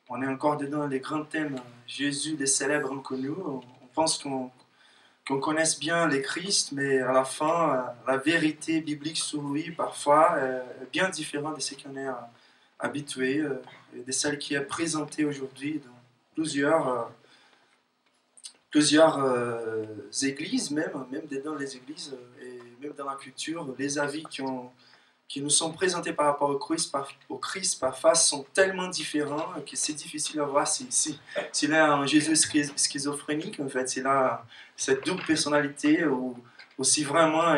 On est encore dedans les grands thèmes Jésus, des célèbres inconnus. On pense qu'on connaisse bien les Christ, mais à la fin, la vérité biblique sur lui, parfois, est bien différente de ce qu'on est habitué, et de celle qui est présentée aujourd'hui dans plusieurs églises, même dans les églises et même dans la culture. Les avis qui nous sont présentés par rapport au Christ parfois sont tellement différents que c'est difficile à voir s'il a un Jésus schizophrénique, en fait, s'il a cette double personnalité, ou si vraiment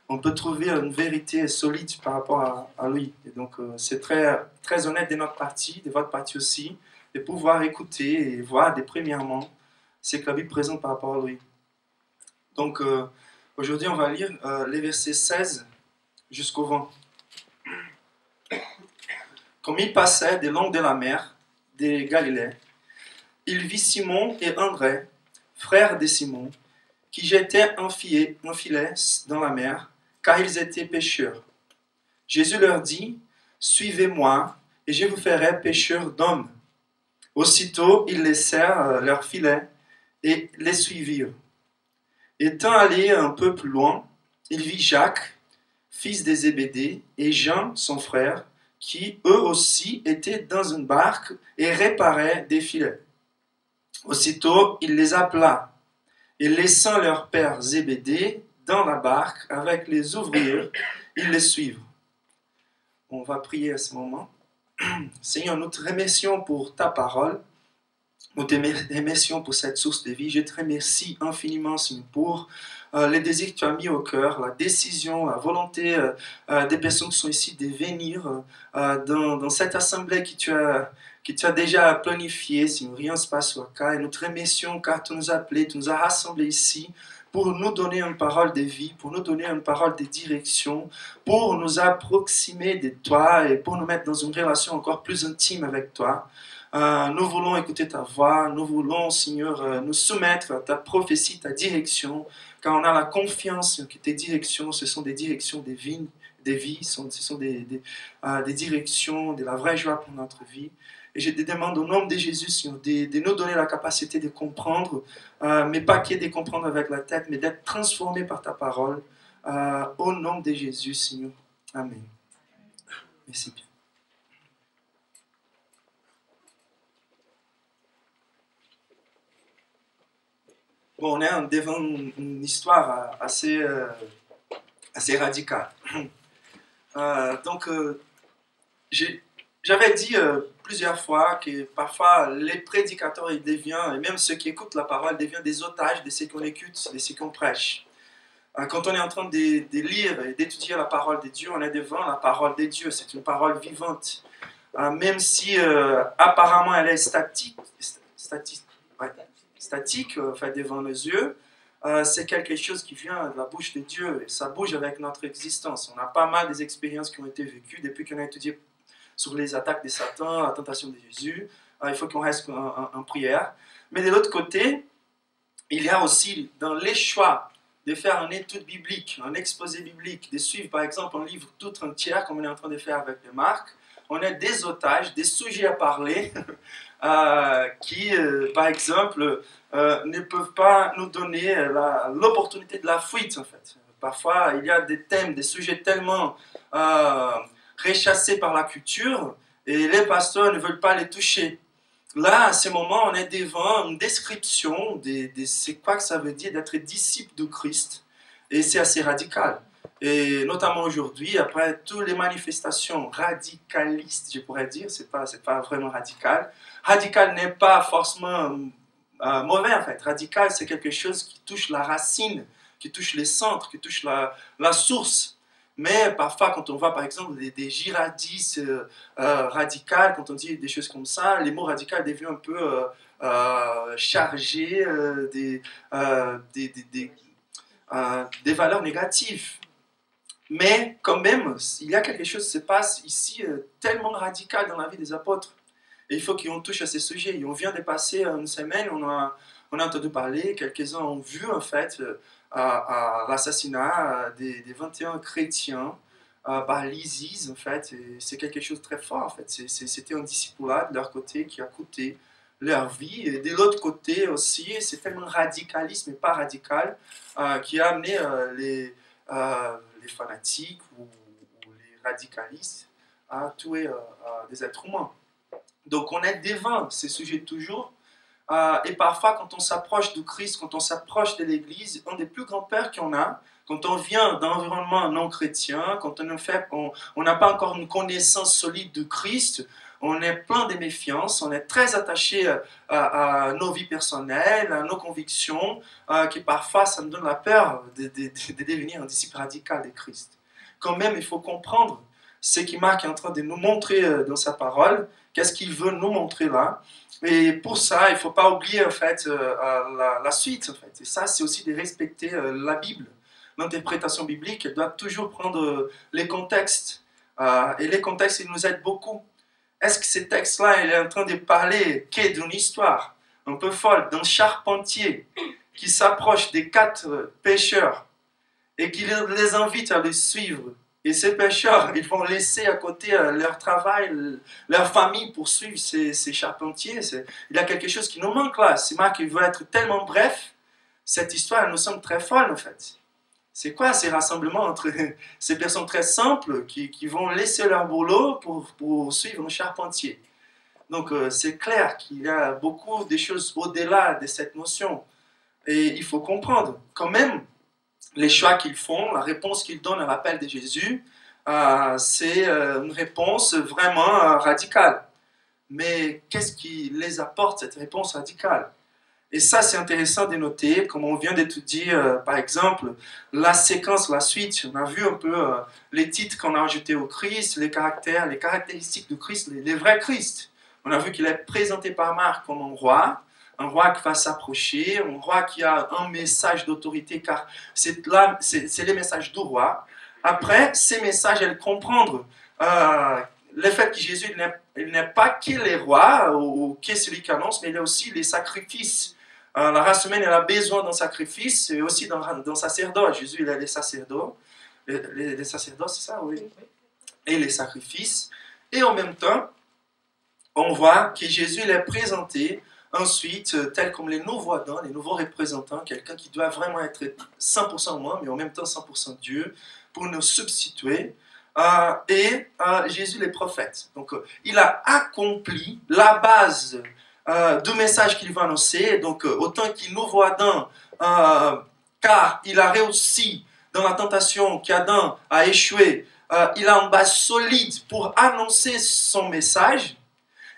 on peut trouver une vérité solide par rapport à lui. Et donc c'est très, très honnête de notre partie, de votre partie aussi, de pouvoir écouter et voir premièrement ce que la Bible présente par rapport à lui. Donc aujourd'hui on va lire les versets 16 jusqu'au 20. Comme il passait des langues de la mer, de Galilée, il vit Simon et André, frères de Simon, qui jetaient un filet dans la mer, car ils étaient pêcheurs. Jésus leur dit, « Suivez-moi, et je vous ferai pêcheurs d'hommes. » Aussitôt, ils laissèrent leur filet et les suivirent. Étant allé un peu plus loin, il vit Jacques, fils de Zébédée, et Jean, son frère, qui eux aussi étaient dans une barque et réparaient des filets. Aussitôt, il les appela, et laissant leur père Zébédée dans la barque avec les ouvriers, ils les suivent. On va prier à ce moment. Seigneur, nous te remercions pour ta parole. Nous te remercions pour cette source de vie. Je te remercie infiniment, Seigneur, pour les désirs que tu as mis au cœur, la décision, la volonté des personnes qui sont ici de venir dans cette assemblée que tu as déjà planifiée, Seigneur. Rien ne se passe au cas. Et nous te remercions car tu nous as appelés, tu nous as rassemblés ici pour nous donner une parole de vie, pour nous donner une parole de direction, pour nous approximer de toi et pour nous mettre dans une relation encore plus intime avec toi. Nous voulons écouter ta voix, nous voulons, Seigneur, nous soumettre à ta prophétie, ta direction, car on a la confiance que tes directions, ce sont des directions des vies, ce sont des directions de la vraie joie pour notre vie. Et je te demande au nom de Jésus, Seigneur, de nous donner la capacité de comprendre, mais pas que de comprendre avec la tête, mais d'être transformé par ta parole. Au nom de Jésus, Seigneur. Amen. Merci bien. Bon, on est devant une histoire assez radicale. Donc, j'avais dit plusieurs fois que parfois les prédicateurs ils deviennent, et même ceux qui écoutent la parole, deviennent des otages de ce qu'on écoute, de ce qu'on prêche. Quand on est en train de lire et d'étudier la parole de Dieu, on est devant la parole de Dieu. C'est une parole vivante. Même si apparemment elle est statique en fait, devant nos yeux, c'est quelque chose qui vient de la bouche de Dieu et ça bouge avec notre existence. On a pas mal des expériences qui ont été vécues depuis qu'on a étudié sur les attaques de Satan, la tentation de Jésus. Il faut qu'on reste en prière. Mais de l'autre côté, il y a aussi dans les choix de faire une étude biblique, un exposé biblique, de suivre par exemple un livre tout entier comme on est en train de faire avec Marc. On est des otages, des sujets à parler qui, par exemple, ne peuvent pas nous donner l'opportunité de la fuite, en fait. Parfois, il y a des thèmes, des sujets tellement rechassés par la culture et les pasteurs ne veulent pas les toucher. Là, à ce moment, on est devant une description de c'est quoi que ça veut dire d'être disciple de Christ. Et c'est assez radical. Et notamment aujourd'hui, après toutes les manifestations radicalistes, je pourrais dire, c'est pas vraiment radical. Radical n'est pas forcément mauvais en fait. Radical, c'est quelque chose qui touche la racine, qui touche les centres, qui touche la source. Mais parfois, quand on voit par exemple des djihadistes radicales, quand on dit des choses comme ça, les mots radicaux deviennent un peu chargés des valeurs négatives. Mais quand même, il y a quelque chose qui se passe ici tellement radical dans la vie des apôtres. Et il faut qu'on touche à ces sujets. Et on vient de passer une semaine, on a entendu parler, quelques-uns ont vu en fait à l'assassinat des 21 chrétiens par l'ISIS, en fait. C'est quelque chose de très fort, en fait. C'était un discipulat de leur côté qui a coûté leur vie. Et de l'autre côté aussi, c'est tellement radicaliste, mais pas radical, qui a amené les fanatiques ou les radicalistes à tuer des êtres humains. Donc on est devant ces sujets toujours. Et parfois, quand on s'approche du Christ, quand on s'approche de l'Église, un des plus grands peurs qu'on a, quand on vient d'un environnement non chrétien, quand on n'a pas encore une connaissance solide du Christ, on est plein de méfiance, on est très attaché à nos vies personnelles, à nos convictions, qui parfois, ça me donne la peur de devenir un disciple radical de Christ. Quand même, il faut comprendre ce que Marc est en train de nous montrer dans sa parole, qu'est-ce qu'il veut nous montrer là. Et pour ça, il ne faut pas oublier en fait, la suite. En fait. Et ça, c'est aussi de respecter la Bible. L'interprétation biblique, elle doit toujours prendre les contextes. Et les contextes, ils nous aident beaucoup. Est-ce que ces textes-là, il est en train de parler d'une histoire un peu folle, d'un charpentier qui s'approche des 4 pêcheurs et qui les invite à le suivre? Et ces pêcheurs, ils vont laisser à côté leur travail, leur famille pour suivre ces charpentiers. Il y a quelque chose qui nous manque là. C'est Marc qui veut être tellement bref. Cette histoire, elle nous semble très folle en fait. C'est quoi ces rassemblements entre ces personnes très simples qui vont laisser leur boulot pour suivre un charpentier? Donc c'est clair qu'il y a beaucoup de choses au-delà de cette notion. Et il faut comprendre quand même les choix qu'ils font, la réponse qu'ils donnent à l'appel de Jésus, c'est une réponse vraiment radicale. Mais qu'est-ce qui les apporte, cette réponse radicale? Et ça, c'est intéressant de noter, comme on vient d'étudier, par exemple, la séquence, la suite. On a vu un peu les titres qu'on a ajoutés au Christ, les caractéristiques du Christ, les vrais Christ. On a vu qu'il est présenté par Marc comme un roi qui va s'approcher, un roi qui a un message d'autorité, car c'est les messages du roi. Après, ces messages, elles comprendre le fait que Jésus il n'est pas que le roi ou que celui qui annonce, mais il a aussi les sacrifices. La race humaine elle a besoin d'un sacrifice et aussi d'un sacerdoce. Jésus il a les sacerdotes. Les sacerdotes, c'est ça, oui. Et les sacrifices. Et en même temps, on voit que Jésus il est présenté ensuite, tel comme les nouveaux Adam, les nouveaux représentants, quelqu'un qui doit vraiment être 100% humain, mais en même temps 100% Dieu, pour nous substituer. Jésus les prophètes. Donc, il a accompli la base du message qu'il va annoncer. Donc, autant qu'il nouveau Adam, car il a réussi dans la tentation qu'Adam a échoué, il a une base solide pour annoncer son message.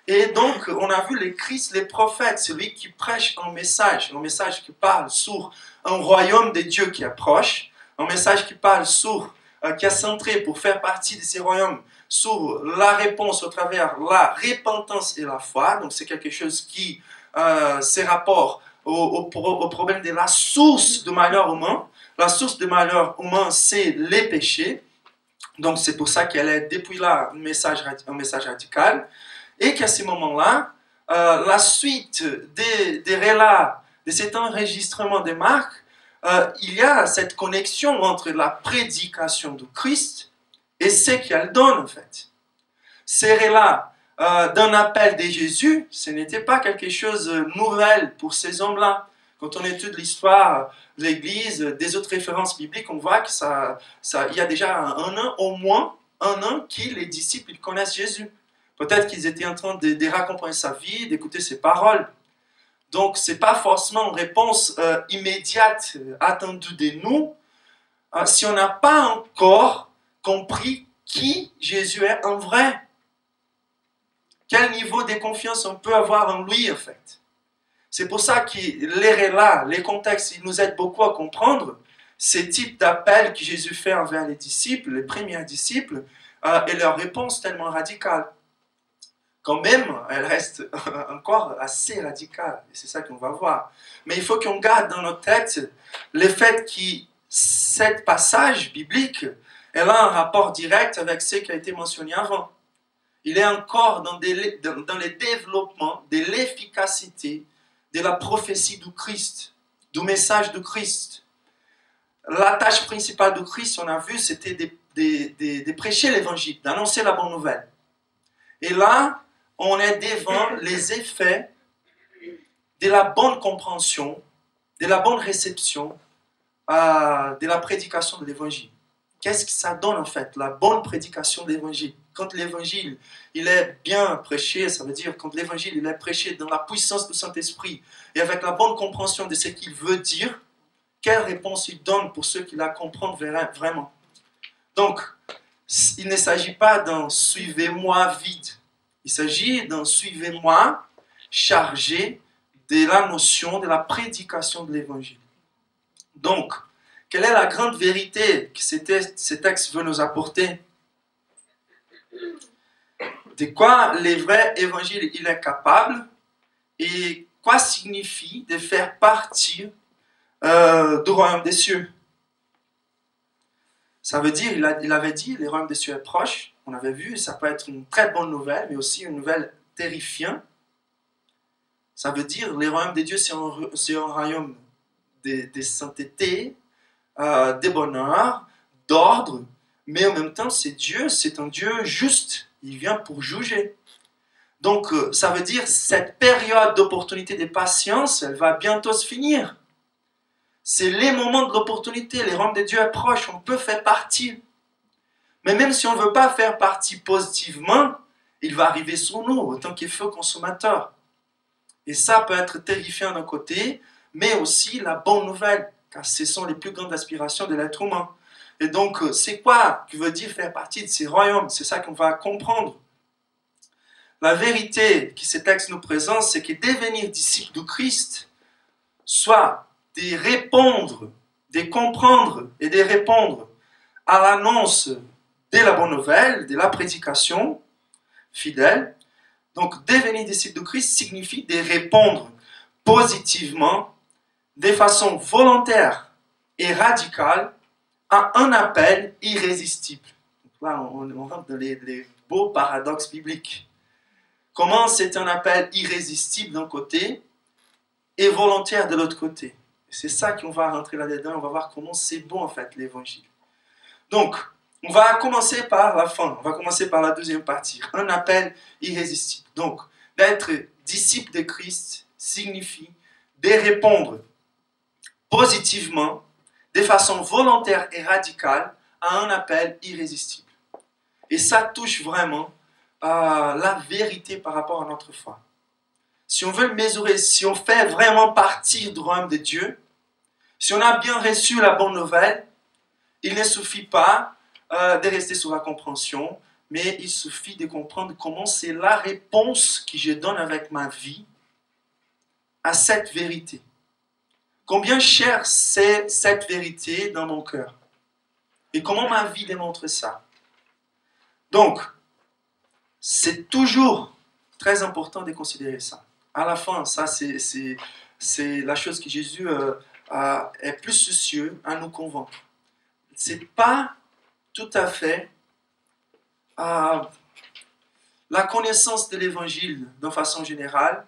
Et donc, on a vu les Christ, les prophètes, celui qui prêche un message qui parle sur un royaume de Dieu qui approche, un message qui parle sur, qui est centré pour faire partie de ces royaumes, sur la réponse au travers la repentance et la foi. Donc, c'est quelque chose qui se rapporte au problème de la source du malheur humain. La source du malheur humain, c'est les péchés. Donc, c'est pour ça qu'elle est depuis là un message radical. Et qu'à ce moment-là, la suite des relats, de cet enregistrement de Marc, il y a cette connexion entre la prédication du Christ et ce qu'elle donne en fait. Ces relats d'un appel de Jésus, ce n'était pas quelque chose de nouvel pour ces hommes-là. Quand on étudie l'histoire de l'Église, des autres références bibliques, on voit que il y a déjà au moins un an que les disciples ils connaissent Jésus. Peut-être qu'ils étaient en train de raccompagner sa vie, d'écouter ses paroles. Donc, ce n'est pas forcément une réponse immédiate attendue de nous si on n'a pas encore compris qui Jésus est en vrai. Quel niveau de confiance on peut avoir en lui, en fait. C'est pour ça que les relats, les contextes, ils nous aident beaucoup à comprendre ces types d'appels que Jésus fait envers les disciples, les premiers disciples, et leur réponse tellement radicale. Quand même, elle reste encore assez radicale. Et c'est ça qu'on va voir. Mais il faut qu'on garde dans notre tête le fait que cet passage biblique, elle a un rapport direct avec ce qui a été mentionné avant. Il est encore dans les développements de l'efficacité de la prophétie du Christ, du message du Christ. La tâche principale du Christ, on a vu, c'était de prêcher l'évangile, d'annoncer la bonne nouvelle. Et là, on est devant les effets de la bonne compréhension, de la bonne réception, de la prédication de l'évangile. Qu'est-ce que ça donne en fait, la bonne prédication de l'évangile? Quand l'évangile il est bien prêché, ça veut dire quand l'évangile il est prêché dans la puissance du Saint-Esprit et avec la bonne compréhension de ce qu'il veut dire, quelle réponse il donne pour ceux qui la comprennent vraiment. Donc, il ne s'agit pas d'un suivez-moi vide. Il s'agit d'un suivez-moi chargé de la notion de la prédication de l'évangile. Donc, quelle est la grande vérité que ce texte veut nous apporter? De quoi le vrai évangile il est capable et quoi signifie de faire partie du royaume des cieux? Ça veut dire, il avait dit, le royaume des cieux est proche. On avait vu, ça peut être une très bonne nouvelle, mais aussi une nouvelle terrifiante. Ça veut dire, le royaume de Dieu, c'est un royaume de sainteté, de bonheur, d'ordre, mais en même temps, c'est Dieu, c'est un Dieu juste. Il vient pour juger. Donc, ça veut dire, cette période d'opportunité de patience, elle va bientôt se finir. C'est les moments de l'opportunité, le royaume de Dieu est proche, on peut faire partie. Mais même si on ne veut pas faire partie positivement, il va arriver sur nous, autant qu'il faut consommateur. Et ça peut être terrifiant d'un côté, mais aussi la bonne nouvelle, car ce sont les plus grandes aspirations de l'être humain. Et donc, c'est quoi que veut dire faire partie de ces royaumes? C'est ça qu'on va comprendre. La vérité que ce texte nous présente, c'est que devenir disciple du Christ, soit de répondre, de comprendre et de répondre à l'annonce de la bonne nouvelle, de la prédication fidèle. Donc, devenir disciple de Christ signifie de répondre positivement, de façon volontaire et radicale, à un appel irrésistible. Donc là, on rentre dans les beaux paradoxes bibliques. Comment c'est un appel irrésistible d'un côté et volontaire de l'autre côté? C'est ça qu'on va rentrer là-dedans, on va voir comment c'est bon en fait l'évangile. Donc, on va commencer par la fin, on va commencer par la deuxième partie, un appel irrésistible. Donc, d'être disciple de Christ signifie de répondre positivement, de façon volontaire et radicale, à un appel irrésistible. Et ça touche vraiment à la vérité par rapport à notre foi. Si on veut le mesurer, si on fait vraiment partie du royaume de Dieu, si on a bien reçu la bonne nouvelle, il ne suffit pas de rester sur la compréhension, mais il suffit de comprendre comment c'est la réponse que je donne avec ma vie à cette vérité. Combien chère c'est cette vérité dans mon cœur? Et comment ma vie démontre ça? Donc, c'est toujours très important de considérer ça. À la fin, ça c'est la chose que Jésus est plus soucieux à nous convaincre. C'est pas tout à fait la connaissance de l'évangile de façon générale,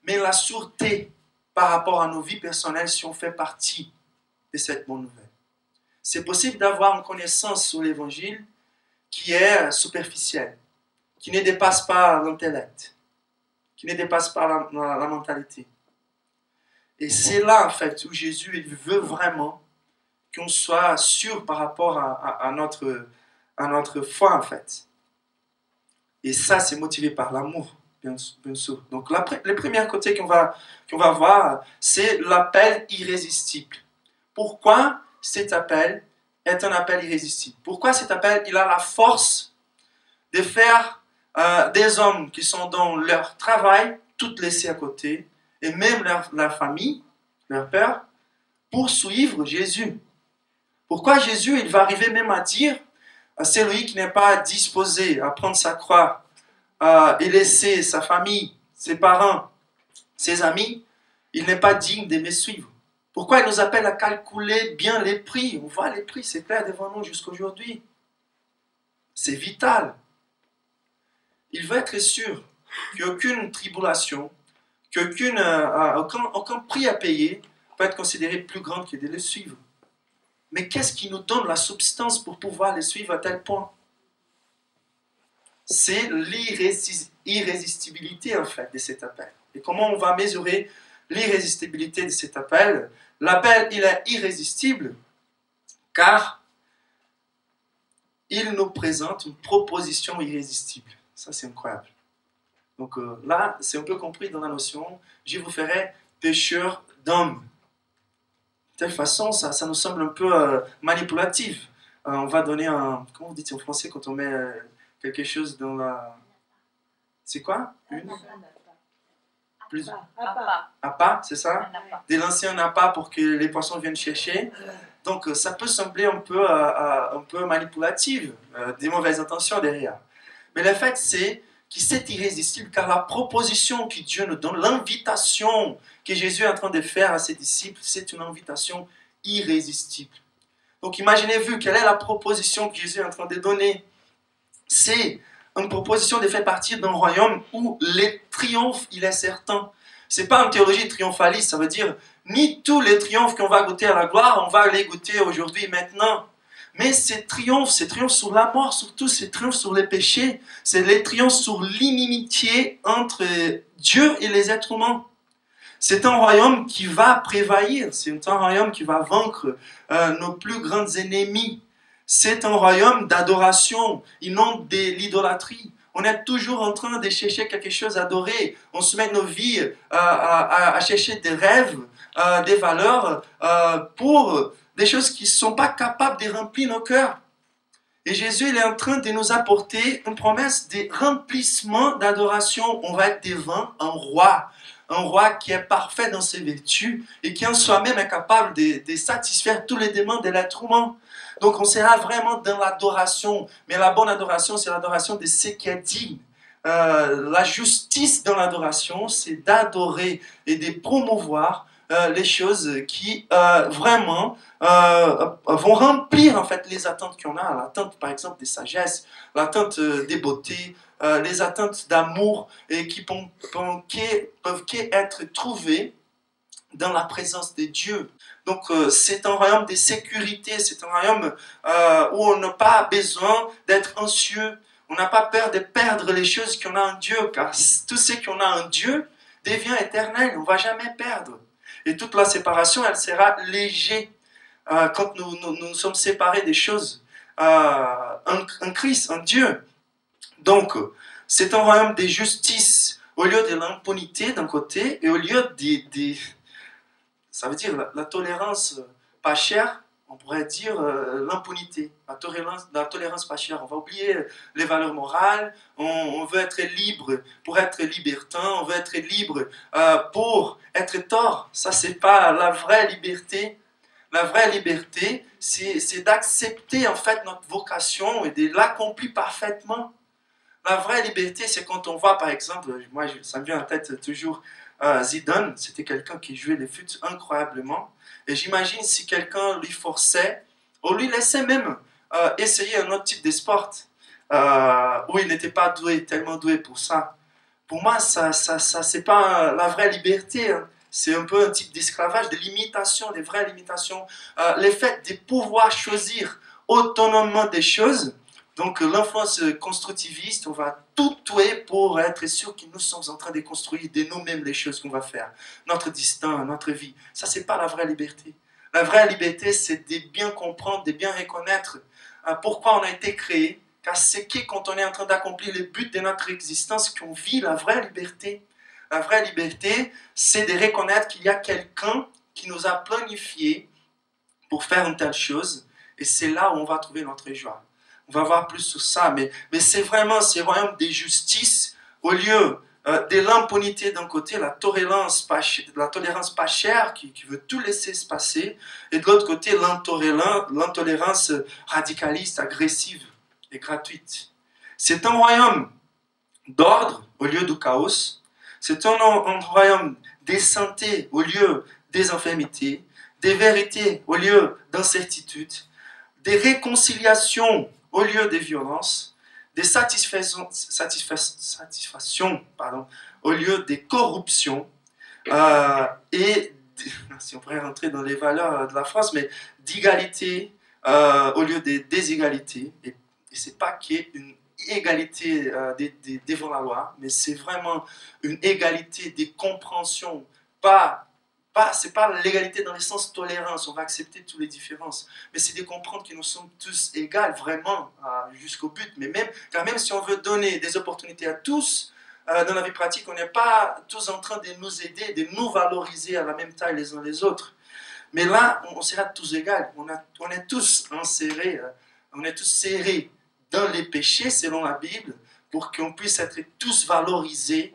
mais la sûreté par rapport à nos vies personnelles si on fait partie de cette bonne nouvelle. C'est possible d'avoir une connaissance sur l'évangile qui est superficielle, qui ne dépasse pas l'intellect, qui ne dépasse pas la mentalité. Et c'est là, en fait, où Jésus il veut vraiment qu'on soit sûr par rapport à notre foi, en fait. Et ça, c'est motivé par l'amour, bien sûr. Donc, le premier côté qu'on va voir, c'est l'appel irrésistible. Pourquoi cet appel est un appel irrésistible? Pourquoi cet appel, il a la force de faire des hommes qui sont dans leur travail, tout laissés à côté, et même leur famille, leur père, pour suivre Jésus? Pourquoi Jésus, il va arriver même à dire à celui qui n'est pas disposé à prendre sa croix et laisser sa famille, ses parents, ses amis, il n'est pas digne de me suivre? Pourquoi il nous appelle à calculer bien les prix? On voit les prix, c'est clair devant nous jusqu'aujourd'hui. C'est vital. Il veut être sûr qu'aucune tribulation, aucun prix à payer peut être considéré plus grand que de le suivre. Mais qu'est-ce qui nous donne la substance pour pouvoir les suivre à tel point? C'est l'irrésistibilité en fait de cet appel. Et comment on va mesurer l'irrésistibilité de cet appel? L'appel, il est irrésistible car il nous présente une proposition irrésistible. Ça, c'est incroyable. Donc là, c'est un peu compris dans la notion, je vous ferai pécheur d'hommes. De telle façon, ça nous semble un peu manipulatif. On va donner un... Comment vous dites en français quand on met quelque chose dans la... C'est quoi? Une? Plus... Appât, c'est ça? De lancer un appât pour que les poissons viennent chercher. Donc ça peut sembler un peu manipulatif, des mauvaises intentions derrière. Mais le fait, c'est que c'est irrésistible, car la proposition que Dieu nous donne, l'invitation que Jésus est en train de faire à ses disciples, c'est une invitation irrésistible. Donc imaginez-vous, quelle est la proposition que Jésus est en train de donner? C'est une proposition de faire partie d'un royaume où le triomphe, il est certain. Ce n'est pas une théologie triomphaliste, ça veut dire ni tous les triomphes qu'on va goûter à la gloire, on va les goûter aujourd'hui, maintenant. Mais c'est triomphe sur la mort, surtout c'est triomphe sur les péchés, c'est les triomphes sur l'inimitié entre Dieu et les êtres humains. C'est un royaume qui va prévaloir, c'est un royaume qui va vaincre nos plus grands ennemis. C'est un royaume d'adoration et non de l'idolâtrie. On est toujours en train de chercher quelque chose à adorer. On se met nos vies à chercher des rêves, des valeurs pour des choses qui ne sont pas capables de remplir nos cœurs. Et Jésus, il est en train de nous apporter une promesse de remplissement d'adoration. On va être devant un roi qui est parfait dans ses vertus et qui en soi-même est capable de satisfaire tous les demandes de l'être humain. Donc on sera vraiment dans l'adoration, mais la bonne adoration, c'est l'adoration de ce qui est digne. La justice dans l'adoration, c'est d'adorer et de promouvoir les choses qui vraiment vont remplir en fait les attentes qu'on a, l'attente par exemple des sagesses, l'attente des beautés, les attentes d'amour et qui peuvent être trouvées dans la présence de Dieu. Donc c'est un royaume de sécurité, c'est un royaume où on n'a pas besoin d'être anxieux, on n'a pas peur de perdre les choses qu'on a en Dieu, car tout ce qu'on a en Dieu devient éternel, on ne va jamais perdre. Et toute la séparation, elle sera légère quand nous sommes séparés des choses en Christ, en Dieu. Donc, c'est un royaume de justice au lieu de l'impunité d'un côté et au lieu de ça veut dire la tolérance pas chère, on pourrait dire l'impunité, la tolérance pas chère. On va oublier les valeurs morales, on veut être libre pour être libertin, on veut être libre pour être tort. Ça, c'est pas la vraie liberté. La vraie liberté, c'est d'accepter en fait notre vocation et de l'accomplir parfaitement. La vraie liberté, c'est quand on voit, par exemple, moi, ça me vient en tête toujours, Zidane, c'était quelqu'un qui jouait les foot incroyablement. Et j'imagine si quelqu'un lui forçait, ou lui laissait même essayer un autre type de sport, où il n'était pas doué, tellement doué pour ça. Pour moi, ça c'est pas la vraie liberté. Hein. C'est un peu un type d'esclavage, de limitation, des vraies limitations. Le fait de pouvoir choisir autonomement des choses. Donc l'influence constructiviste, on va tout tuer pour être sûr que nous sommes en train de construire de nous-mêmes les choses qu'on va faire. Notre destin, notre vie. Ça, c'est pas la vraie liberté. La vraie liberté, c'est de bien comprendre, de bien reconnaître pourquoi on a été créé. Car c'est que quand on est en train d'accomplir le but de notre existence qu'on vit la vraie liberté. La vraie liberté, c'est de reconnaître qu'il y a quelqu'un qui nous a planifié pour faire une telle chose. Et c'est là où on va trouver notre joie. On va voir plus sur ça, mais c'est vraiment ce royaume de justice, au lieu de l'impunité d'un côté, la tolérance pas chère qui veut tout laisser se passer, et de l'autre côté, l'intolérance radicaliste, agressive et gratuite. C'est un royaume d'ordre au lieu du chaos, c'est un royaume des santé au lieu des infirmités, des vérités au lieu d'incertitudes, des réconciliations au lieu des violences, des satisfactions au lieu des corruptions et si on pourrait rentrer dans les valeurs de la France, mais d'égalité au lieu de déségalité. Et c'est pas qu'il y ait une égalité devant la loi, mais c'est vraiment une égalité des compréhensions, c'est pas l'égalité dans le sens tolérance, on va accepter toutes les différences, mais c'est de comprendre que nous sommes tous égaux, vraiment, jusqu'au but. Mais même, car même si on veut donner des opportunités à tous, dans la vie pratique, on n'est pas tous en train de nous aider, de nous valoriser à la même taille les uns les autres. Mais là, on sera tous égaux, on est tous insérés, on est tous serrés dans les péchés, selon la Bible, pour qu'on puisse être tous valorisés,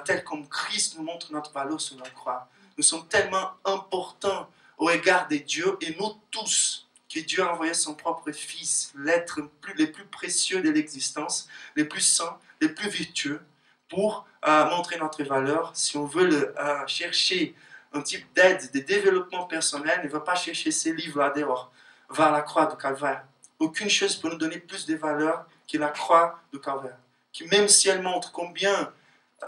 tel comme Christ nous montre notre valeur sur la croix. Nous sommes tellement importants au regard de Dieu, et nous tous, que Dieu a envoyé son propre Fils, l'être les plus précieux de l'existence, les plus saints, les plus vertueux, pour montrer notre valeur. Si on veut chercher un type d'aide, de développement personnel, ne va pas chercher ces livres-là dehors, va à la croix du Calvaire. Aucune chose peut nous donner plus de valeur que la croix du Calvaire, qui même si elle montre combien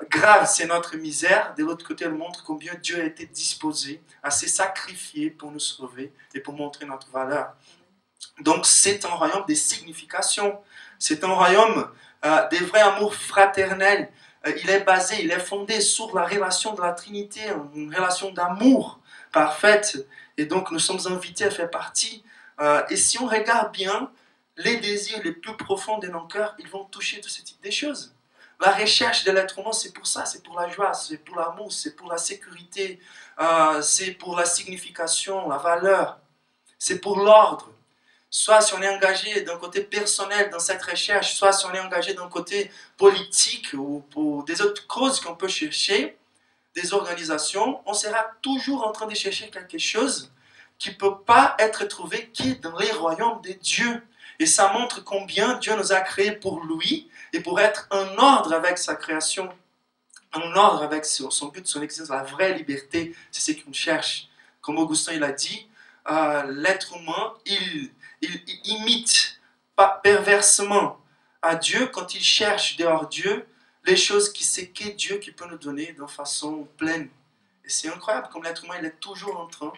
grave c'est notre misère, de l'autre côté elle montre combien Dieu a été disposé à se sacrifier pour nous sauver et pour montrer notre valeur. Donc c'est un royaume de signification, c'est un royaume des vrais amours fraternels. Il est basé, il est fondé sur la relation de la Trinité, une relation d'amour parfaite, et donc nous sommes invités à faire partie. Et si on regarde bien, les désirs les plus profonds de nos cœurs, ils vont toucher tout ce type de choses. La recherche de l'être humain, c'est pour ça, c'est pour la joie, c'est pour l'amour, c'est pour la sécurité, c'est pour la signification, la valeur, c'est pour l'ordre. Soit si on est engagé d'un côté personnel dans cette recherche, soit si on est engagé d'un côté politique ou pour des autres causes qu'on peut chercher, des organisations, on sera toujours en train de chercher quelque chose qui ne peut pas être trouvé qui est dans les royaumes de Dieu. Et ça montre combien Dieu nous a créés pour lui et pour être en ordre avec sa création, en ordre avec son but, son existence, la vraie liberté, c'est ce qu'on cherche. Comme Augustin il a dit, l'être humain, il imite perversement à Dieu quand il cherche dehors Dieu les choses qui c'est que Dieu qui peut nous donner de façon pleine. Et c'est incroyable comme l'être humain il est toujours en train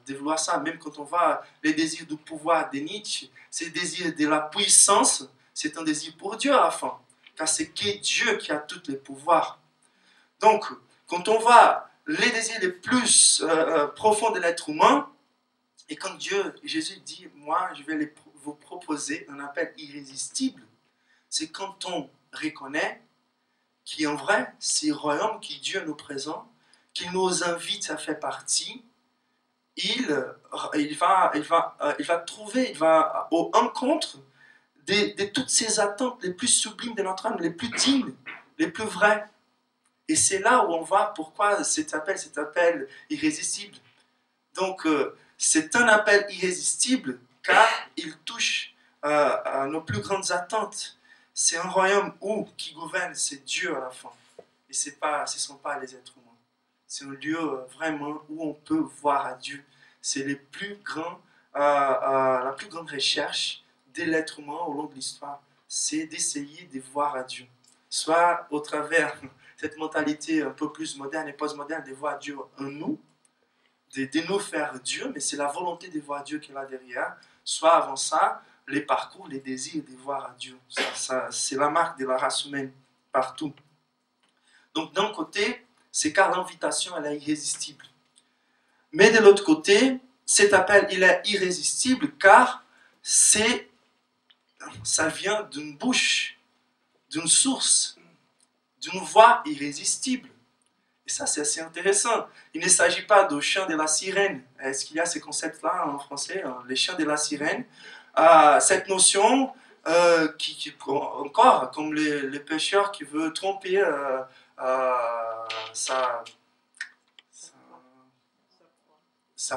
de vouloir ça, même quand on voit les désirs du pouvoir de Nietzsche, ces désirs de la puissance, c'est un désir pour Dieu à la fin, car c'est que Dieu qui a tous les pouvoirs. Donc, quand on voit les désirs les plus profonds de l'être humain, et quand Jésus dit, moi je vais vous proposer un appel irrésistible, c'est quand on reconnaît qu'en vrai, c'est le royaume que Dieu nous présente, qu'il nous invite à faire partie, il va trouver, il va au encontre de toutes ces attentes les plus sublimes de notre âme, les plus dignes, les plus vraies. Et c'est là où on voit pourquoi cet appel irrésistible. Donc, c'est un appel irrésistible car il touche à nos plus grandes attentes. C'est un royaume qui gouverne, c'est Dieu à la fin. Et ce ne sont pas les êtres humains. C'est un lieu vraiment où on peut voir à Dieu. C'est la plus grande recherche de l'être humain au long de l'histoire. C'est d'essayer de voir à Dieu. Soit au travers cette mentalité un peu plus moderne et post-moderne de voir Dieu en nous, de nous faire Dieu, mais c'est la volonté de voir Dieu qui est là derrière. Soit avant ça, les parcours, les désirs de voir à Dieu. C'est la marque de la race humaine partout. Donc d'un côté, c'est car l'invitation elle est irrésistible. Mais de l'autre côté, cet appel il est irrésistible car ça vient d'une bouche, d'une source, d'une voix irrésistible. Et ça, c'est assez intéressant. Il ne s'agit pas de chant de la sirène. Est-ce qu'il y a ces concepts-là en français, les chants de la sirène? Cette notion encore, comme les pêcheurs qui veulent tromper sa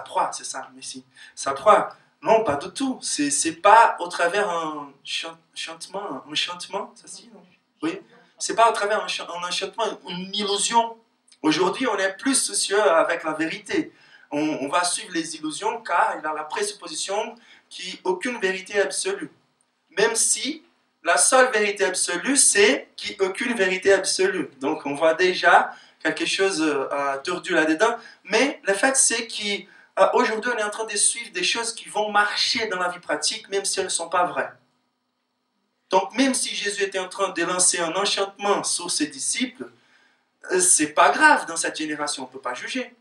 proie, c'est ça, merci. Sa proie. Non, pas du tout. C'est pas au travers un chantement, ça se dit, non? Oui. C'est pas au travers un enchantement, une illusion. Aujourd'hui, on est plus soucieux avec la vérité. On va suivre les illusions car il a la présupposition qu'il n'y a aucune vérité absolue. Même si la seule vérité absolue, c'est qu'il n'y a aucune vérité absolue. Donc on voit déjà quelque chose tordu là-dedans. Mais le fait, c'est qu'aujourd'hui, on est en train de suivre des choses qui vont marcher dans la vie pratique, même si elles ne sont pas vraies. Donc, même si Jésus était en train de lancer un enchantement sur ses disciples, c'est pas grave dans cette génération, on ne peut pas juger.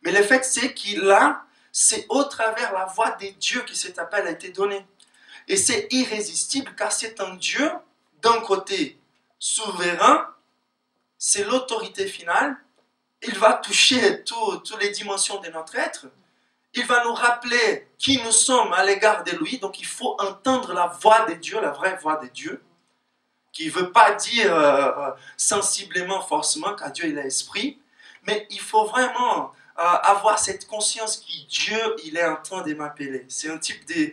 Mais le fait, c'est qu'il là, c'est au travers la voix des dieux que cet appel a été donné. Et c'est irrésistible car c'est un Dieu, d'un côté souverain, c'est l'autorité finale, il va toucher toutes les dimensions de notre être, il va nous rappeler qui nous sommes à l'égard de lui, donc il faut entendre la voix de Dieu, la vraie voix de Dieu, qui ne veut pas dire sensiblement, forcément, car Dieu il est esprit, mais il faut vraiment avoir cette conscience que Dieu il est en train de m'appeler. C'est un type de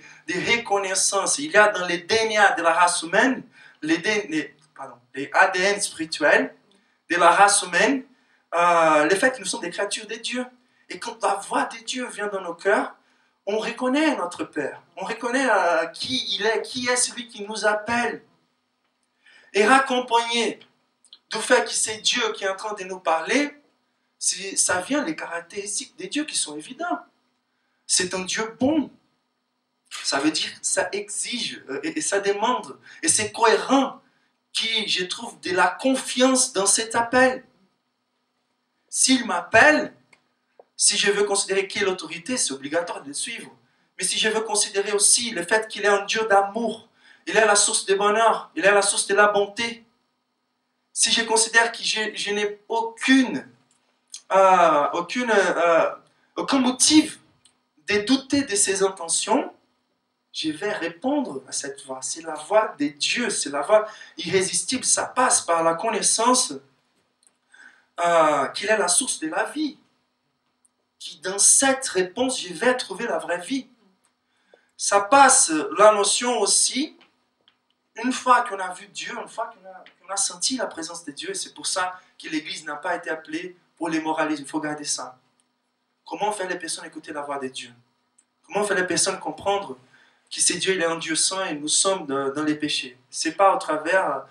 reconnaissance. Il y a dans les DNA de la race humaine, les ADN spirituels de la race humaine, le fait que nous sommes des créatures de Dieu. Et quand la voix de Dieu vient dans nos cœurs, on reconnaît notre Père. On reconnaît qui il est, qui est celui qui nous appelle. Et raccompagné du fait que c'est Dieu qui est en train de nous parler, ça vient les caractéristiques des dieux qui sont évidents. C'est un Dieu bon. Ça veut dire que ça exige et ça demande. Et c'est cohérent qui, je trouve, de la confiance dans cet appel. S'il m'appelle, si je veux considérer qui est l'autorité, c'est obligatoire de le suivre. Mais si je veux considérer aussi le fait qu'il est un Dieu d'amour, il est la source du bonheur, il est la source de la bonté. Si je considère que je n'ai aucun motif de douter de ses intentions, je vais répondre à cette voix. C'est la voix de Dieu, c'est la voix irrésistible. Ça passe par la connaissance qu'il est la source de la vie. Qui dans cette réponse, je vais trouver la vraie vie. Ça passe la notion aussi, une fois qu'on a vu Dieu, une fois qu'on a senti la présence de Dieu, et c'est pour ça que l'Église n'a pas été appelée pour les moralismes. Il faut garder ça. Comment faire les personnes écouter la voix de Dieu? Comment faire les personnes comprendre que c'est Dieu, il est un Dieu saint et nous sommes dans les péchés? Ce n'est pas au travers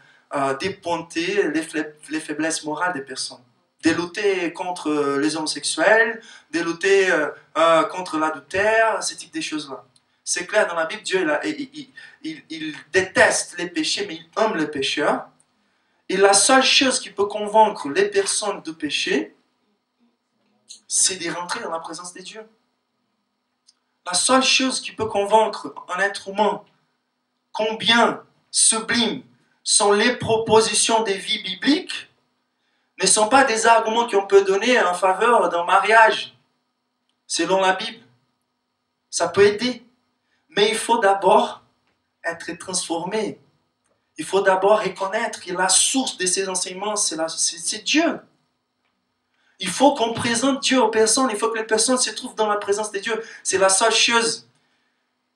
d'éponter les faiblesses morales des personnes. De lutter contre les homosexuels, de lutter contre l'adultère, ce type de choses-là. C'est clair, dans la Bible, Dieu il déteste les péchés, mais il aime les pécheurs. Et la seule chose qui peut convaincre les personnes de péché, c'est de rentrer dans la présence de Dieu. La seule chose qui peut convaincre un être humain combien sublimes sont les propositions des vies bibliques ne sont pas des arguments qu'on peut donner en faveur d'un mariage, selon la Bible. Ça peut aider, mais il faut d'abord être transformé. Il faut d'abord reconnaître que la source de ces enseignements, c'est Dieu. Il faut qu'on présente Dieu aux personnes, il faut que les personnes se trouvent dans la présence de Dieu. C'est la seule chose.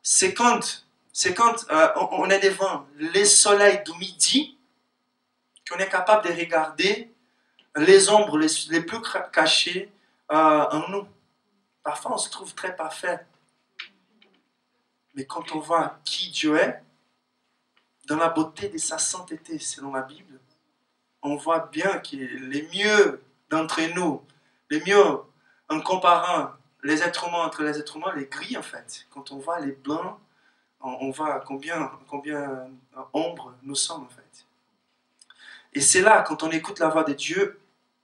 C'est quand on est devant les soleils du midi qu'on est capable de regarder les ombres les plus cachées en nous. Parfois, on se trouve très parfait. Mais quand on voit qui Dieu est, dans la beauté de sa sainteté, selon la Bible, on voit bien que les mieux d'entre nous, les mieux en comparant les êtres humains entre les êtres humains, les gris en fait. Quand on voit les blancs, on voit combien ombre nous sommes en fait. Et c'est là, quand on écoute la voix de Dieu,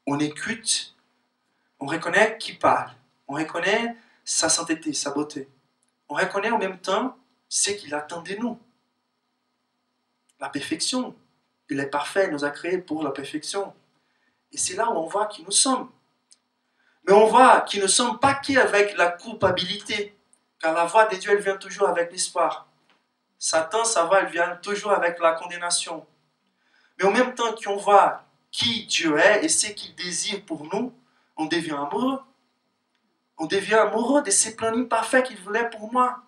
on écoute, on reconnaît qui parle, on reconnaît sa sainteté, sa beauté. On reconnaît en même temps ce qu'il attend de nous. La perfection. Il est parfait, il nous a créés pour la perfection. Et c'est là où on voit qui nous sommes. Mais on voit qu'ils ne sommes pas qu'avec la culpabilité, car la voix de Dieu, elle vient toujours avec l'espoir. Satan, sa voix, elle vient toujours avec la condamnation. Mais en même temps qu'on voit qui Dieu est et ce qu'il désire pour nous, on devient amoureux. On devient amoureux de ces plans imparfaits qu'il voulait pour moi.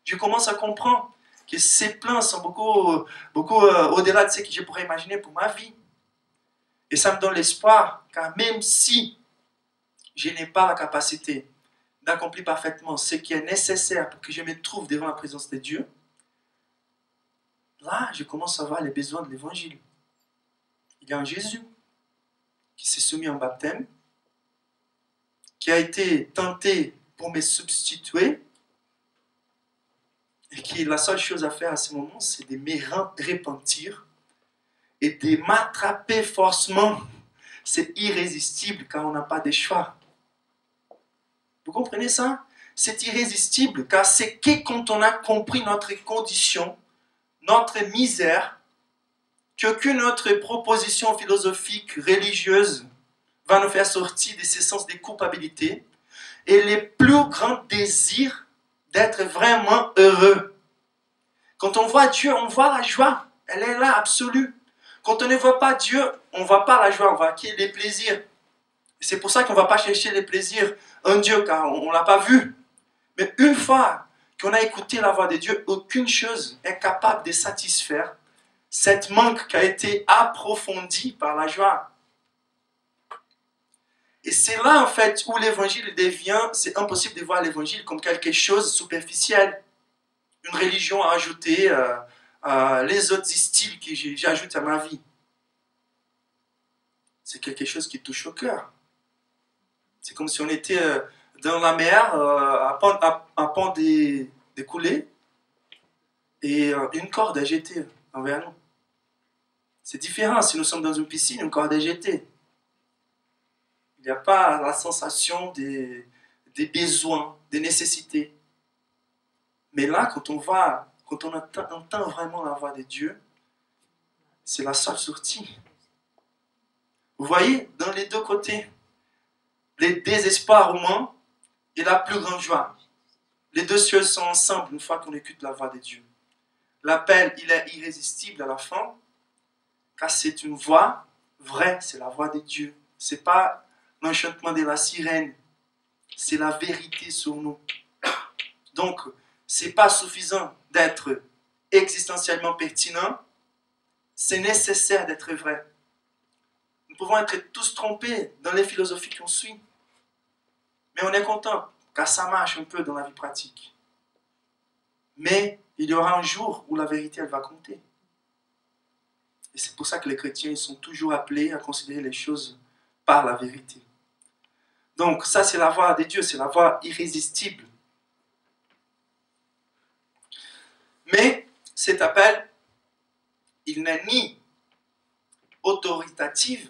Je commence à comprendre que ces plans sont beaucoup au-delà de ce que je pourrais imaginer pour ma vie. Et ça me donne l'espoir, car même si je n'ai pas la capacité d'accomplir parfaitement ce qui est nécessaire pour que je me trouve devant la présence de Dieu, là, je commence à voir les besoins de l'évangile. Il y a un Jésus. qui s'est soumis en baptême, qui a été tenté pour me substituer, et qui la seule chose à faire à ce moment, c'est de me repentir et de m'attraper forcément. C'est irrésistible quand on n'a pas de choix. Vous comprenez ça? C'est irrésistible car c'est que quand on a compris notre condition, notre misère, qu'aucune autre proposition philosophique, religieuse va nous faire sortir de ce sens de culpabilité et les plus grands désirs d'être vraiment heureux. Quand on voit Dieu, on voit la joie. Elle est là, absolue. Quand on ne voit pas Dieu, on ne voit pas la joie, on voit qu'il y a des plaisirs. C'est pour ça qu'on ne va pas chercher les plaisirs en Dieu, car on ne l'a pas vu. Mais une fois qu'on a écouté la voix de Dieu, aucune chose est capable de satisfaire cette manque qui a été approfondi par la joie. Et c'est là, en fait, où l'évangile devient, c'est impossible de voir l'évangile comme quelque chose de superficiel. Une religion à ajouter les autres styles que j'ajoute à ma vie. C'est quelque chose qui touche au cœur. C'est comme si on était dans la mer, à pont de couler, et une corde à jeter envers nous. C'est différent si nous sommes dans une piscine, une corde à jeter. Il n'y a pas la sensation des besoins, des nécessités. Mais là, quand on entend vraiment la voix de Dieu, c'est la seule sortie. Vous voyez, dans les deux côtés, le désespoir humain et la plus grande joie. Les deux choses sont ensemble une fois qu'on écoute la voix de Dieu. L'appel, il est irrésistible à la fin, car c'est une voix vraie, c'est la voix de Dieu. Ce n'est pas l'enchantement de la sirène, c'est la vérité sur nous. Donc, ce n'est pas suffisant d'être existentiellement pertinent, c'est nécessaire d'être vrai. Nous pouvons être tous trompés dans les philosophies qu'on suit, mais on est content, car ça marche un peu dans la vie pratique. Mais il y aura un jour où la vérité, elle va compter. Et c'est pour ça que les chrétiens ils sont toujours appelés à considérer les choses par la vérité. Donc ça, c'est la voix de Dieu, c'est la voix irrésistible. Mais cet appel, il n'est ni autoritatif,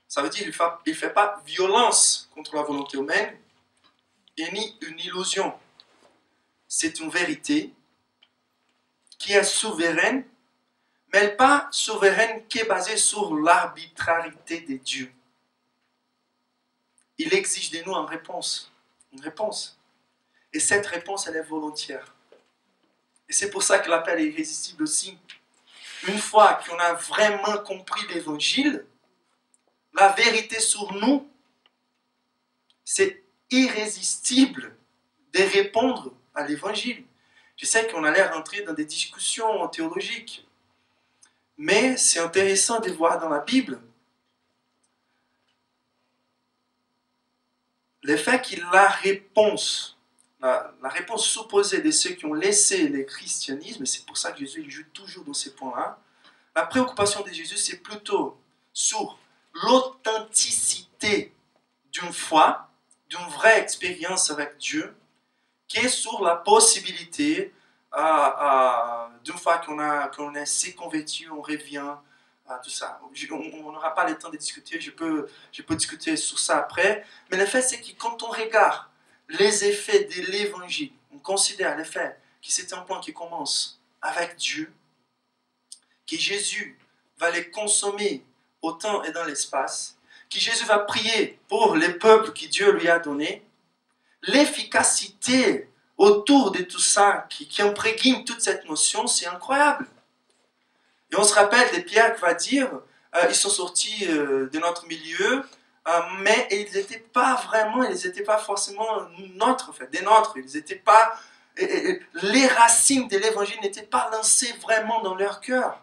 ça veut dire qu'il ne fait pas violence contre la volonté humaine, et ni une illusion. C'est une vérité qui est souveraine, mais elle n'est pas souveraine qui est basée sur l'arbitrarité de Dieu. Il exige de nous une réponse. Et cette réponse, elle est volontaire. Et c'est pour ça que l'appel est irrésistible aussi. Une fois qu'on a vraiment compris l'évangile, la vérité sur nous, c'est irrésistible de répondre à l'évangile. Je sais qu'on allait rentrer dans des discussions théologiques, mais c'est intéressant de voir dans la Bible le fait qu'il y a la réponse supposée de ceux qui ont laissé le christianisme, et c'est pour ça que Jésus il joue toujours dans ces points-là. La préoccupation de Jésus, c'est plutôt sur l'authenticité d'une foi, d'une vraie expérience avec Dieu, qui est sur la possibilité, d'une fois qu'on s'est converti, on revient, tout ça. On n'aura pas le temps de discuter, je peux discuter sur ça après, mais le fait c'est que quand on regarde les effets de l'évangile, on considère l'effet que c'est un plan qui commence avec Dieu, que Jésus va les consommer au temps et dans l'espace, que Jésus va prier pour les peuples que Dieu lui a donnés, l'efficacité autour de tout ça qui imprégne toute cette notion, c'est incroyable. Et on se rappelle de Pierre qui va dire, ils sont sortis de notre milieu, mais ils n'étaient pas forcément des nôtres, ils n'étaient pas, les racines de l'évangile n'étaient pas lancées vraiment dans leur cœur.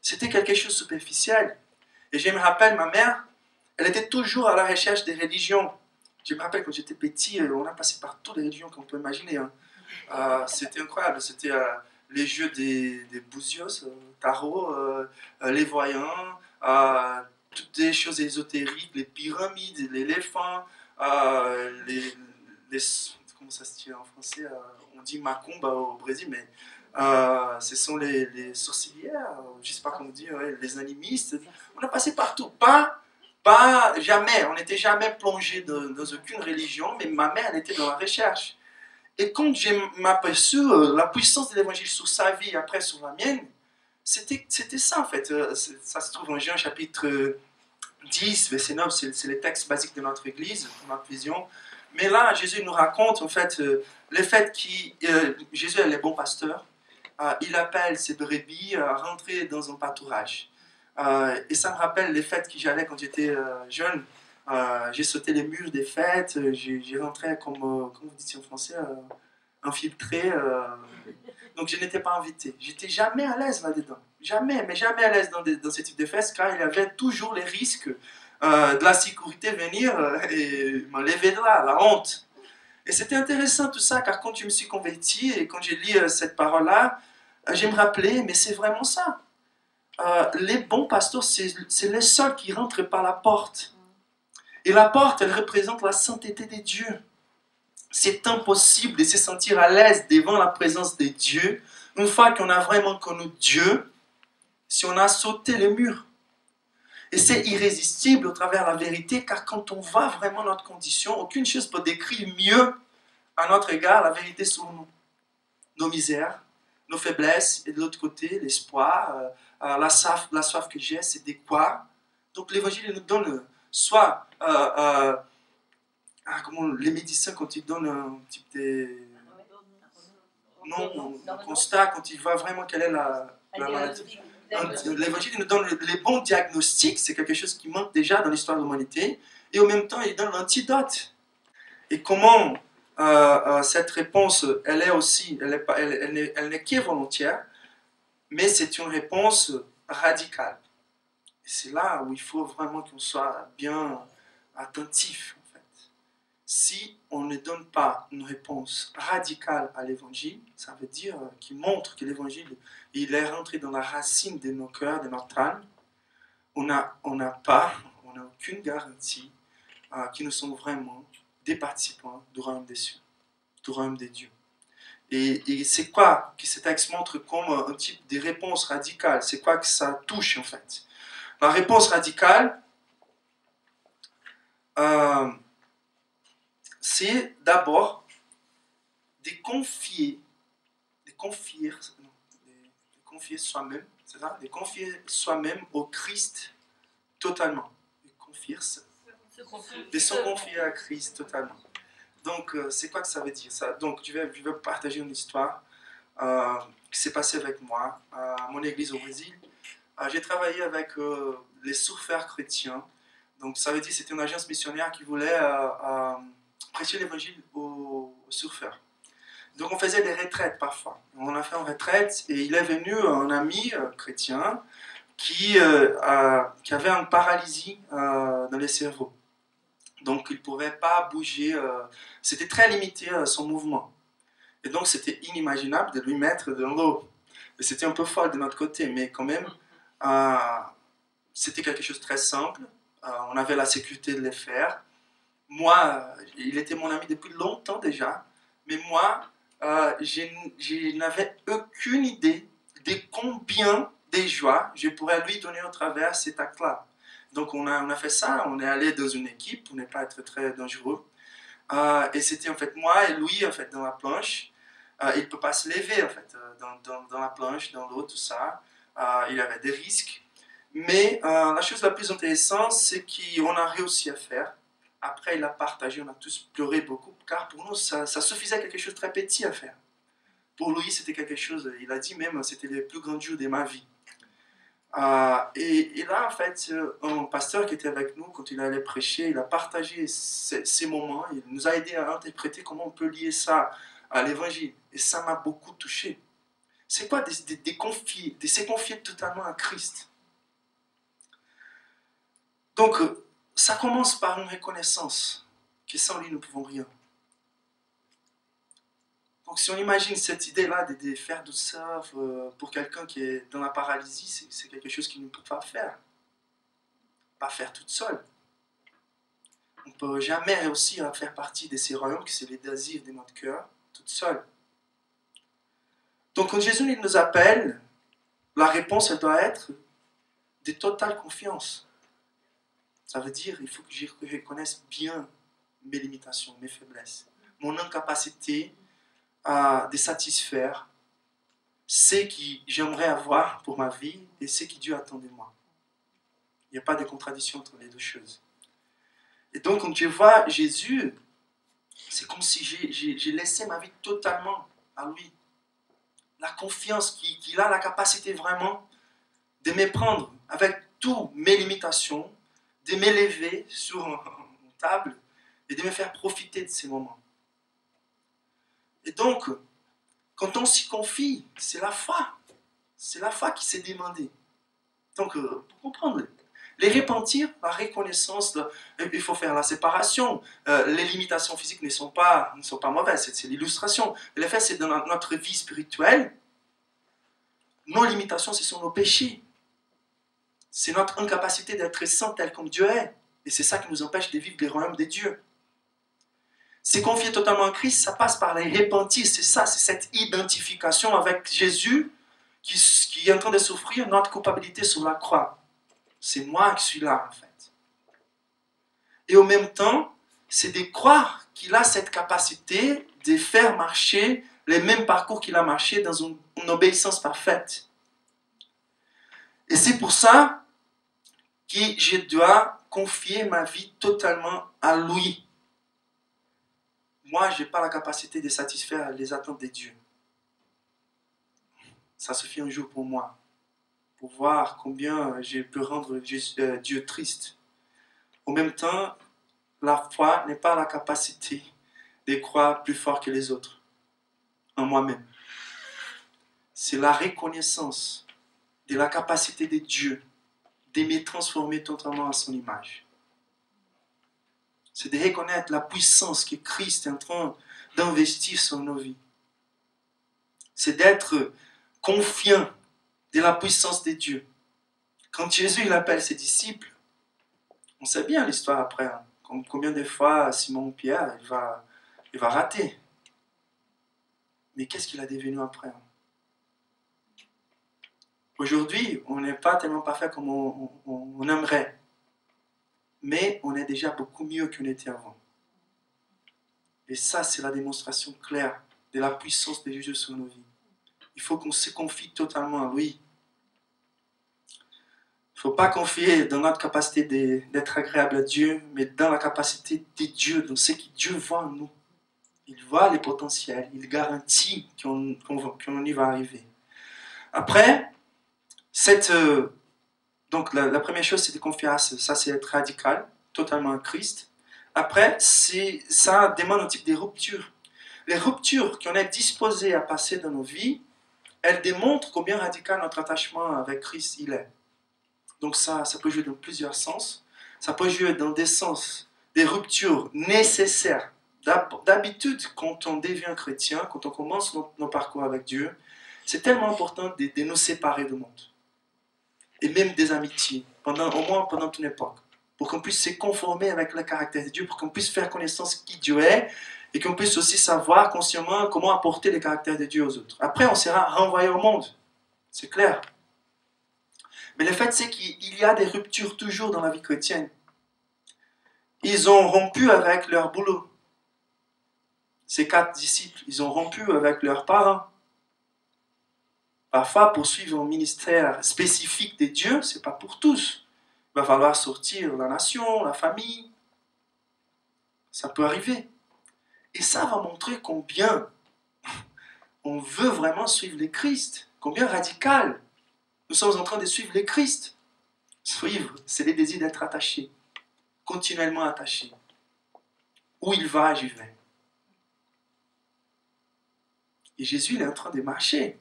C'était quelque chose de superficiel. Et je me rappelle, ma mère, elle était toujours à la recherche des religions. Je me rappelle quand j'étais petit, on a passé par toutes les religions qu'on peut imaginer. C'était incroyable. C'était les jeux des bouzios, tarot, les voyants, toutes des choses ésotériques, les pyramides, l'éléphant, les, comment ça se dit en français, on dit macumba au Brésil, mais ce sont les sorcières, je ne sais pas comment dire, ouais, les animistes. On a passé partout, pas jamais, on n'était jamais plongé dans aucune religion, mais ma mère elle était dans la recherche. Et quand j'ai m'aperçu la puissance de l'évangile sur sa vie et après sur la mienne, c'était ça en fait. Ça se trouve en Jean chapitre 10, verset 9, c'est les textes basiques de notre église, de notre vision. Mais là, Jésus nous raconte en fait le fait que Jésus est le bon pasteur. Il appelle ses brebis à rentrer dans un pâturage. Et ça me rappelle les fêtes que j'allais quand j'étais jeune. J'ai sauté les murs des fêtes, j'ai rentré comme vous dites en français, infiltré. Donc je n'étais pas invité. J'étais jamais à l'aise là-dedans. Jamais, mais jamais à l'aise dans ce type de fêtes, car il y avait toujours les risques de la sécurité venir et m'enlever de là, la honte. Et c'était intéressant tout ça, car quand je me suis converti et quand j'ai lu cette parole-là, je me rappelais, mais c'est vraiment ça. Les bons pasteurs, c'est les seuls qui rentrent par la porte. Et la porte, elle représente la sainteté de Dieu. C'est impossible de se sentir à l'aise devant la présence de Dieu une fois qu'on a vraiment connu Dieu, si on a sauté les murs. Et c'est irrésistible au travers de la vérité, car quand on voit vraiment notre condition, aucune chose peut décrire mieux à notre égard la vérité sur nous. Nos misères, nos faiblesses, et de l'autre côté, l'espoir, la soif que j'ai, c'est de quoi? Donc l'évangile nous donne soit comment les médecins quand ils donnent un type de non, un constat, quand ils voient vraiment quelle est la maladie. L'évangile nous donne les bons diagnostics, c'est quelque chose qui manque déjà dans l'histoire de l'humanité, et en même temps il donne l'antidote. Et comment cette réponse, elle est aussi, elle n'est qu'est volontaire, mais c'est une réponse radicale. Et c'est là où il faut vraiment qu'on soit bien attentif. Si on ne donne pas une réponse radicale à l'évangile, ça veut dire qu'il montre que l'évangile il est rentré dans la racine de nos cœurs, de notre âme. On n'a aucune garantie que nous sommes vraiment des participants du royaume des cieux, du royaume des dieux. Et c'est quoi que cet texte montre comme un type de réponse radicale? C'est quoi que ça touche en fait? La réponse radicale, c'est d'abord de confier soi-même, c'est ça? De confier soi-même au Christ totalement. De se confier à Christ totalement. Donc, c'est quoi que ça veut dire ça? Donc, je vais partager une histoire qui s'est passée avec moi à mon église au Brésil. J'ai travaillé avec les surfeurs chrétiens. Donc, ça veut dire que c'était une agence missionnaire qui voulait prêcher l'évangile aux surfeurs. Donc on faisait des retraites parfois. On a fait une retraite et il est venu un ami chrétien qui avait une paralysie dans le cerveau. Donc il ne pouvait pas bouger. C'était très limité son mouvement. Et donc c'était inimaginable de lui mettre dans l'eau. Et c'était un peu folle de notre côté, mais quand même, c'était quelque chose de très simple. On avait la sécurité de le faire. Moi, il était mon ami depuis longtemps déjà, mais moi, je n'avais aucune idée de combien de joies je pourrais lui donner au travers cet acte-là. Donc on a fait ça, on est allé dans une équipe pour ne pas être très dangereux. Et c'était en fait moi et lui en fait dans la planche. Il ne peut pas se lever en fait dans la planche, dans l'eau, tout ça. Il y avait des risques. Mais la chose la plus intéressante, c'est qu'on a réussi à faire. Après, il a partagé, on a tous pleuré beaucoup, car pour nous, ça suffisait quelque chose de très petit à faire. Pour lui, c'était quelque chose, il a dit même, c'était les plus grands jours de ma vie. Et là, en fait, un pasteur qui était avec nous, quand il allait prêcher, il a partagé ces moments, il nous a aidé à interpréter comment on peut lier ça à l'évangile. Et ça m'a beaucoup touché. C'est quoi de se confier totalement à Christ? Donc, ça commence par une reconnaissance que sans lui, nous ne pouvons rien. Donc, si on imagine cette idée-là de faire du surf pour quelqu'un qui est dans la paralysie, c'est quelque chose qu'il ne peut pas faire. pas faire toute seule. On ne peut jamais réussir à faire partie de ces royaumes, qui c'est les désirs de notre cœur, toute seule. Donc quand Jésus il nous appelle, la réponse elle doit être de totale confiance. Ça veut dire qu'il faut que je reconnaisse bien mes limitations, mes faiblesses, mon incapacité de satisfaire ce que j'aimerais avoir pour ma vie et ce que Dieu attend de moi. Il n'y a pas de contradiction entre les deux choses. Et donc, quand je vois Jésus, c'est comme si j'ai laissé ma vie totalement à lui. La confiance qu'il a la capacité vraiment de me prendre avec toutes mes limitations, de m'élever sur une table et de me faire profiter de ces moments. Et donc, quand on s'y confie, c'est la foi. C'est la foi qui s'est demandée. Donc, pour comprendre, les repentir, la reconnaissance, il faut faire la séparation. Les limitations physiques ne sont pas mauvaises, c'est l'illustration. Le fait, c'est dans notre vie spirituelle, nos limitations, ce sont nos péchés. C'est notre incapacité d'être saint tel comme Dieu est. Et c'est ça qui nous empêche de vivre les royaumes de Dieu. Se confier totalement à Christ, ça passe par les repentir. C'est ça, c'est cette identification avec Jésus qui est en train de souffrir notre culpabilité sur la croix. C'est moi qui suis là, en fait. Et en même temps, c'est de croire qu'il a cette capacité de faire marcher les mêmes parcours qu'il a marché dans une obéissance parfaite. Et c'est pour ça que je dois confier ma vie totalement à lui. Moi, je n'ai pas la capacité de satisfaire les attentes de Dieu. Ça suffit un jour pour moi, pour voir combien je peux rendre Dieu triste. En même temps, la foi n'est pas la capacité de croire plus fort que les autres en moi-même. C'est la reconnaissance de la capacité de Dieu de me transformer totalement à son image. C'est de reconnaître la puissance que Christ est en train d'investir sur nos vies. C'est d'être confiant de la puissance de Dieu. Quand Jésus il appelle ses disciples, on sait bien l'histoire après. Hein. Combien de fois Simon-Pierre il va rater. Mais qu'est-ce qu'il a devenu après? Hein? Aujourd'hui, on n'est pas tellement parfait comme on aimerait. Mais on est déjà beaucoup mieux qu'on était avant. Et ça, c'est la démonstration claire de la puissance de Jésus sur nos vies. Il faut qu'on se confie totalement à lui. Il ne faut pas confier dans notre capacité d'être agréable à Dieu, mais dans la capacité de Dieu, dans ce que Dieu voit en nous. Il voit les potentiels, il garantit qu'on y va arriver. Après, donc la première chose, c'est de confier à ça, c'est être radical, totalement à Christ. Après, ça demande un type de rupture. Les ruptures qu'on est disposé à passer dans nos vies, elles démontrent combien radical notre attachement avec Christ il est. Donc ça peut jouer dans plusieurs sens. Ça peut jouer dans des sens, des ruptures nécessaires. D'habitude, quand on devient chrétien, quand on commence nos parcours avec Dieu, c'est tellement important de nous séparer du monde. Et même des amitiés, au moins pendant une époque. Pour qu'on puisse se conformer avec le caractère de Dieu, pour qu'on puisse faire connaissance qui Dieu est, et qu'on puisse aussi savoir consciemment comment apporter le caractère de Dieu aux autres. Après, on sera renvoyé au monde. C'est clair. Mais le fait, c'est qu'il y a des ruptures toujours dans la vie chrétienne. Ils ont rompu avec leur boulot. Ces 4 disciples, ils ont rompu avec leurs parents. Parfois, pour suivre un ministère spécifique de Dieu, ce n'est pas pour tous. Il va falloir sortir la nation, la famille. Ça peut arriver. Et ça va montrer combien on veut vraiment suivre le Christ. Combien radical nous sommes en train de suivre le Christ. Suivre, c'est le désir d'être attaché. Continuellement attaché. Où il va, j'y vais. Et Jésus, il est en train de marcher.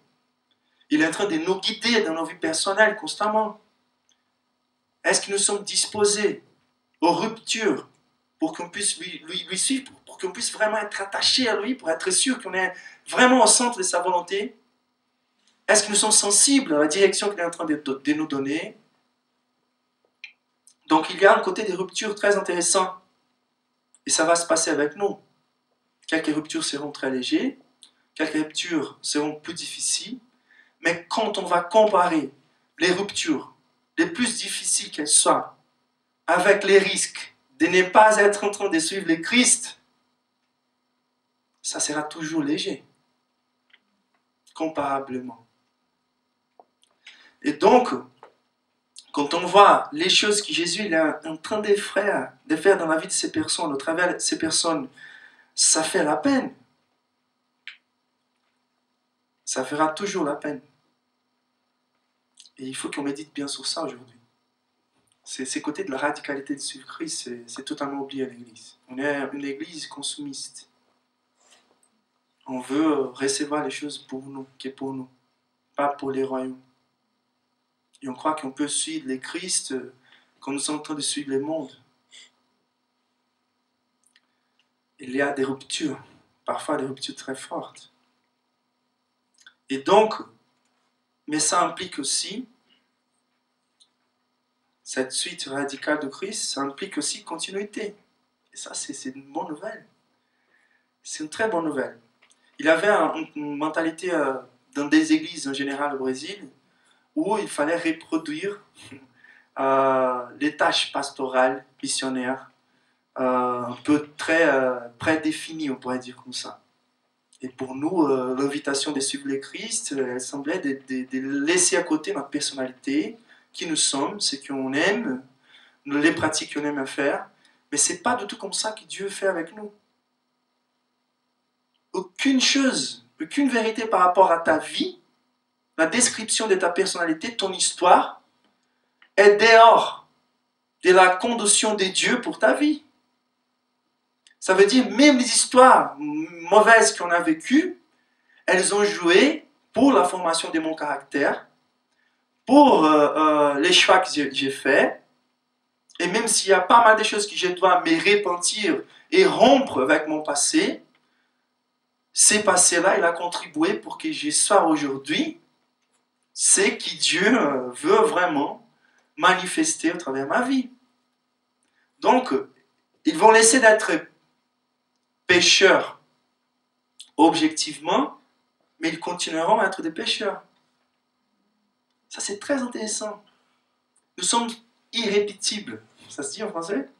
Il est en train de nous guider dans nos vies personnelles constamment. Est-ce que nous sommes disposés aux ruptures pour qu'on puisse lui suivre, pour qu'on puisse vraiment être attaché à lui, pour être sûr qu'on est vraiment au centre de sa volonté? Est-ce que nous sommes sensibles à la direction qu'il est en train de nous donner? Donc il y a un côté des ruptures très intéressant. Et ça va se passer avec nous. Quelques ruptures seront très légères, quelques ruptures seront plus difficiles, mais quand on va comparer les ruptures les plus difficiles qu'elles soient avec les risques de ne pas être en train de suivre le Christ, ça sera toujours léger, comparablement. Et donc, quand on voit les choses que Jésus est en train de faire dans la vie de ces personnes, au travers de ces personnes, ça fait la peine. Ça fera toujours la peine. Et il faut qu'on médite bien sur ça aujourd'hui. Ces côtés de la radicalité de suivre Christ, c'est totalement oublié à l'Église. On est une Église consumiste. On veut recevoir les choses pour nous, qui est pour nous, pas pour les royaumes. Et on croit qu'on peut suivre les Christ quand nous sommes en train de suivre le monde. Il y a des ruptures, parfois des ruptures très fortes. Et donc, mais ça implique aussi, cette suite radicale de Christ, ça implique aussi continuité. Et ça, c'est une bonne nouvelle. C'est une très bonne nouvelle. Il y avait une mentalité dans des églises en général au Brésil où il fallait reproduire les tâches pastorales, missionnaires, un peu très prédéfinies, on pourrait dire comme ça. Et pour nous, l'invitation de suivre le Christ, elle semblait de laisser à côté notre personnalité, qui nous sommes, ce qu'on aime, les pratiques qu'on aime faire. Mais ce n'est pas du tout comme ça que Dieu fait avec nous. Aucune chose, aucune vérité par rapport à ta vie, la description de ta personnalité, ton histoire, est dehors de la condition de Dieu pour ta vie. Ça veut dire même les histoires mauvaises qu'on a vécues, elles ont joué pour la formation de mon caractère, pour les choix que j'ai faits, et même s'il y a pas mal de choses que je dois me repentir et rompre avec mon passé, ces passés-là, il a contribué pour que je sois aujourd'hui ce que Dieu veut vraiment manifester au travers de ma vie. Donc, ils vont laisser d'être pécheurs objectivement, mais ils continueront à être des pécheurs. Ça, c'est très intéressant. Nous sommes irrépétibles. Ça se dit en français?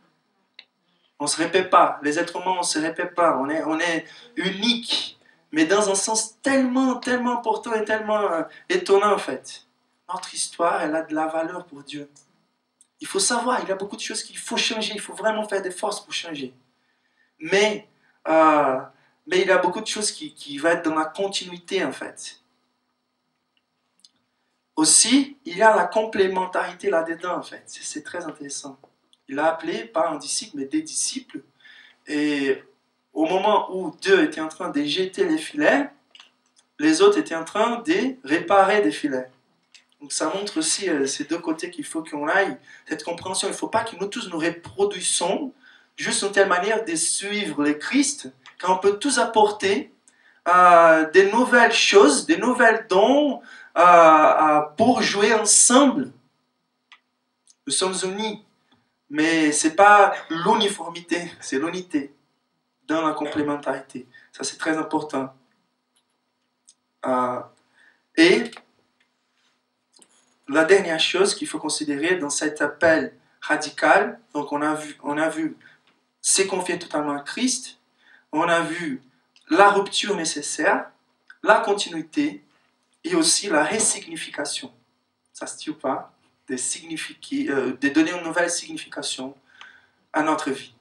On ne se répète pas. Les êtres humains, on ne se répète pas. On est unique, mais dans un sens tellement, tellement important et tellement étonnant en fait. Notre histoire, elle a de la valeur pour Dieu. Il faut savoir, il y a beaucoup de choses qu'il faut changer. Il faut vraiment faire des forces pour changer. Mais il y a beaucoup de choses qui vont être dans la continuité en fait. Aussi, il y a la complémentarité là-dedans en fait. C'est très intéressant. Il a appelé pas un disciple, mais des disciples. Et au moment où deux étaient en train de jeter les filets, les autres étaient en train de réparer des filets. Donc ça montre aussi ces deux côtés qu'il faut qu'on aille, cette compréhension. Il ne faut pas que nous tous nous reproduisons juste une telle manière de suivre le Christ, car on peut tous apporter des nouvelles choses, des nouvelles dons pour jouer ensemble. Nous sommes unis. Mais ce n'est pas l'uniformité, c'est l'unité dans la complémentarité. Ça, c'est très important. Et la dernière chose qu'il faut considérer dans cet appel radical, donc on a vu se confier totalement à Christ, on a vu la rupture nécessaire, la continuité et aussi la resignification. Ça se dit ou pas? De donner une nouvelle signification à notre vie.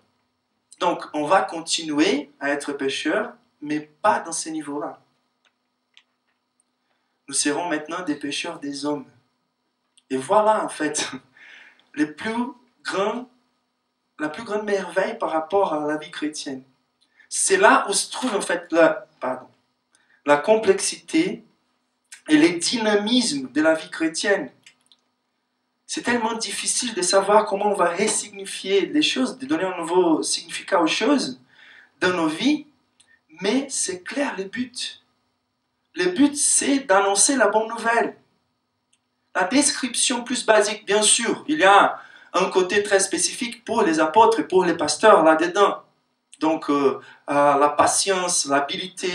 Donc, on va continuer à être pécheurs, mais pas dans ces niveaux-là. Nous serons maintenant des pécheurs des hommes. Et voilà, en fait, la plus grande merveille par rapport à la vie chrétienne. C'est là où se trouve, en fait, la complexité et les dynamismes de la vie chrétienne. C'est tellement difficile de savoir comment on va resignifier les choses, de donner un nouveau significat aux choses dans nos vies, mais c'est clair le but. Le but, c'est d'annoncer la bonne nouvelle. La description plus basique, bien sûr, il y a un côté très spécifique pour les apôtres et pour les pasteurs là-dedans. Donc, la patience, l'habileté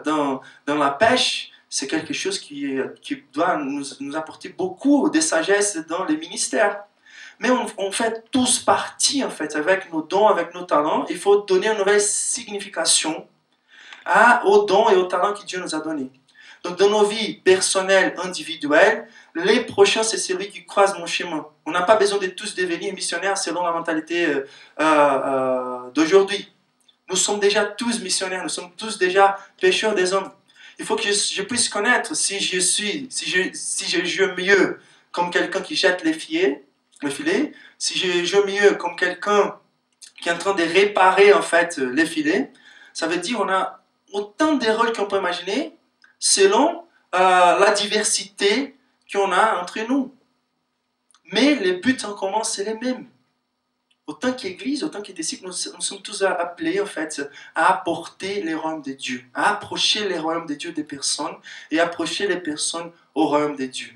dans la pêche, c'est quelque chose qui doit nous apporter beaucoup de sagesse dans les ministères. Mais on fait tous partie, en fait, avec nos dons, avec nos talents. Il faut donner une nouvelle signification aux dons et aux talents que Dieu nous a donnés. Donc, dans nos vies personnelles, individuelles, les prochains, c'est celui qui croise mon chemin. On n'a pas besoin de tous devenir missionnaires selon la mentalité d'aujourd'hui. Nous sommes déjà tous missionnaires, nous sommes tous déjà pêcheurs des hommes. Il faut que je puisse connaître si je joue mieux comme quelqu'un qui jette les filets, si je joue mieux comme quelqu'un qui est en train de réparer en fait les filets. Ça veut dire qu'on a autant de rôles qu'on peut imaginer selon la diversité qu'on a entre nous. Mais les buts en commun, c'est les mêmes. Autant qu'Église, autant que disciples, nous sommes tous appelés en fait à apporter les royaumes de Dieu, à approcher les royaumes de Dieu des personnes et approcher les personnes au royaume de Dieu.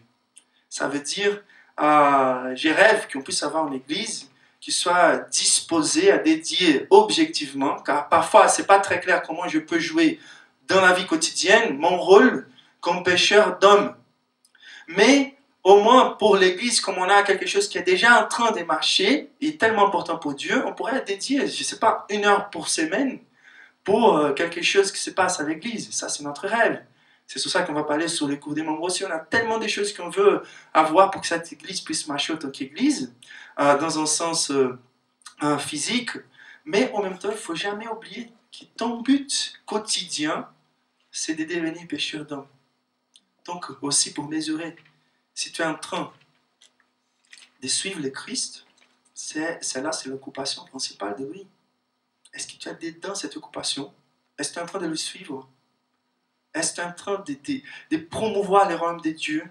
Ça veut dire, je rêve qu'on puisse avoir une Église qui soit disposée à dédier objectivement, car parfois c'est pas très clair comment je peux jouer dans la vie quotidienne mon rôle comme pêcheur d'hommes. Mais au moins pour l'Église, comme on a quelque chose qui est déjà en train de marcher, et tellement important pour Dieu, on pourrait dédier, je ne sais pas, 1 heure pour semaine pour quelque chose qui se passe à l'Église. Ça, c'est notre rêve. C'est sur ça qu'on va parler sur les cours des membres aussi. On a tellement de choses qu'on veut avoir pour que cette Église puisse marcher en tant qu'Église, dans un sens physique. Mais en même temps, il ne faut jamais oublier que ton but quotidien, c'est de devenir pêcheur d'hommes. Donc aussi pour mesurer, si tu es en train de suivre le Christ, celle-là c'est l'occupation principale de lui. Est-ce que tu as dedans cette occupation? Est-ce que tu es en train de le suivre? Est-ce que tu es en train de promouvoir les royaumes de Dieu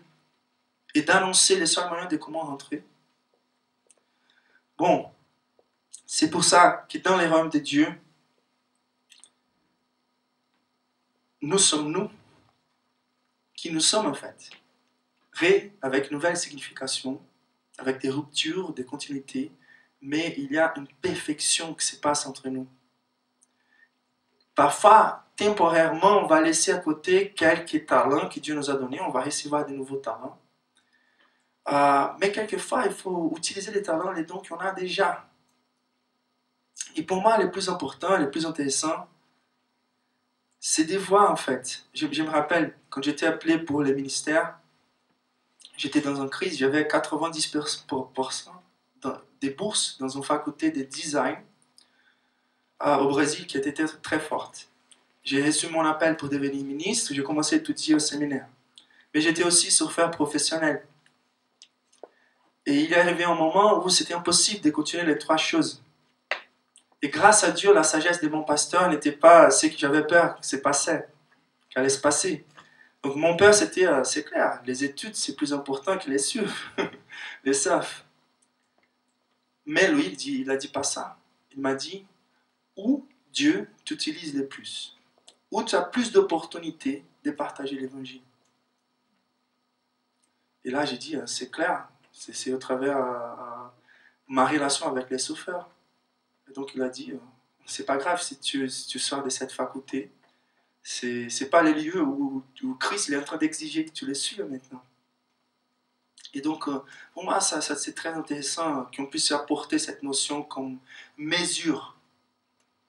et d'annoncer les seuls moyens de comment rentrer? Bon, c'est pour ça que dans les royaumes de Dieu, nous sommes nous qui nous sommes en fait. Avec une nouvelle signification, avec des ruptures, des continuités, mais il y a une perfection qui se passe entre nous. Parfois, temporairement, on va laisser à côté quelques talents que Dieu nous a donnés, on va recevoir de nouveaux talents. Mais quelquefois, il faut utiliser les talents, les dons qu'on a déjà. Et pour moi, le plus important, le plus intéressant, c'est de voir en fait. Je me rappelle, quand j'étais appelé pour les ministères, j'étais dans une crise, j'avais 90% des bourses dans une faculté de design au Brésil qui était très forte. J'ai reçu mon appel pour devenir ministre, j'ai commencé à étudier au séminaire. Mais j'étais aussi surfeur professionnel. Et il est arrivé un moment où c'était impossible de continuer les 3 choses. Et grâce à Dieu, la sagesse de mon pasteur n'était pas ce que j'avais peur que qui allait se passer. Donc mon père, c'était, c'est clair, les études, c'est plus important que les surf, les surf. Mais lui, il a dit pas ça. Il m'a dit, où Dieu t'utilise le plus, où tu as plus d'opportunités de partager l'évangile. Et là, j'ai dit, c'est clair, c'est au travers ma relation avec les surfeurs. Et donc il a dit, c'est pas grave si tu sors de cette faculté, c'est pas les lieux où Christ est en train d'exiger que tu les suives maintenant. Et donc, pour moi, ça c'est très intéressant qu'on puisse apporter cette notion comme mesure.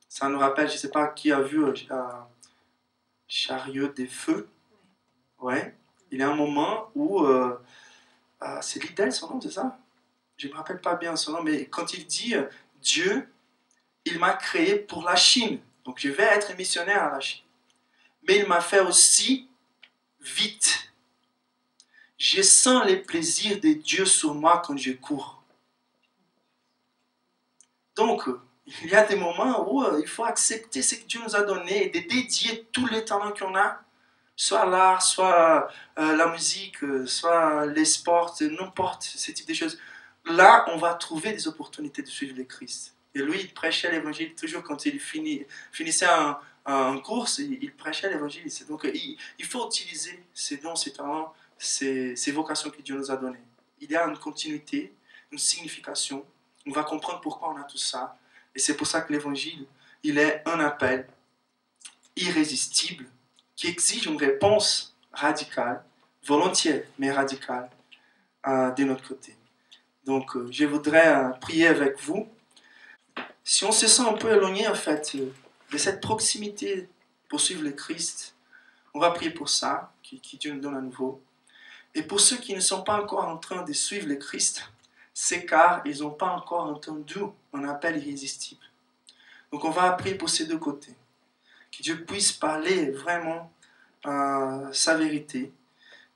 Ça nous rappelle, je ne sais pas qui a vu Chariot des Feux. Ouais. Il y a un moment où, c'est Liddell son nom, c'est ça? Je ne me rappelle pas bien son nom, mais quand il dit Dieu, il m'a créé pour la Chine. Donc je vais être missionnaire à la Chine. Mais il m'a fait aussi vite. Je sens les plaisirs de Dieu sur moi quand je cours. Donc, il y a des moments où il faut accepter ce que Dieu nous a donné et de dédier tous les talents qu'on a, soit l'art, soit la musique, soit les sports, n'importe ce type de choses. Là, on va trouver des opportunités de suivre le Christ. Et lui, il prêchait l'évangile toujours quand il finissait un course, il prêchait l'évangile. Donc, il faut utiliser ces dons, ces talents, ces vocations que Dieu nous a données. Il y a une continuité une signification. On va comprendre pourquoi on a tout ça. Et c'est pour ça que l'évangile, il est un appel irrésistible qui exige une réponse radicale, volontiers, mais radicale, de notre côté. Donc, je voudrais prier avec vous. Si on se sent un peu éloigné, en fait, de cette proximité pour suivre le Christ, on va prier pour ça, qui Dieu nous donne à nouveau. Et pour ceux qui ne sont pas encore en train de suivre le Christ, c'est car ils n'ont pas encore entendu un appel irrésistible. Donc on va prier pour ces deux côtés. Que Dieu puisse parler vraiment sa vérité.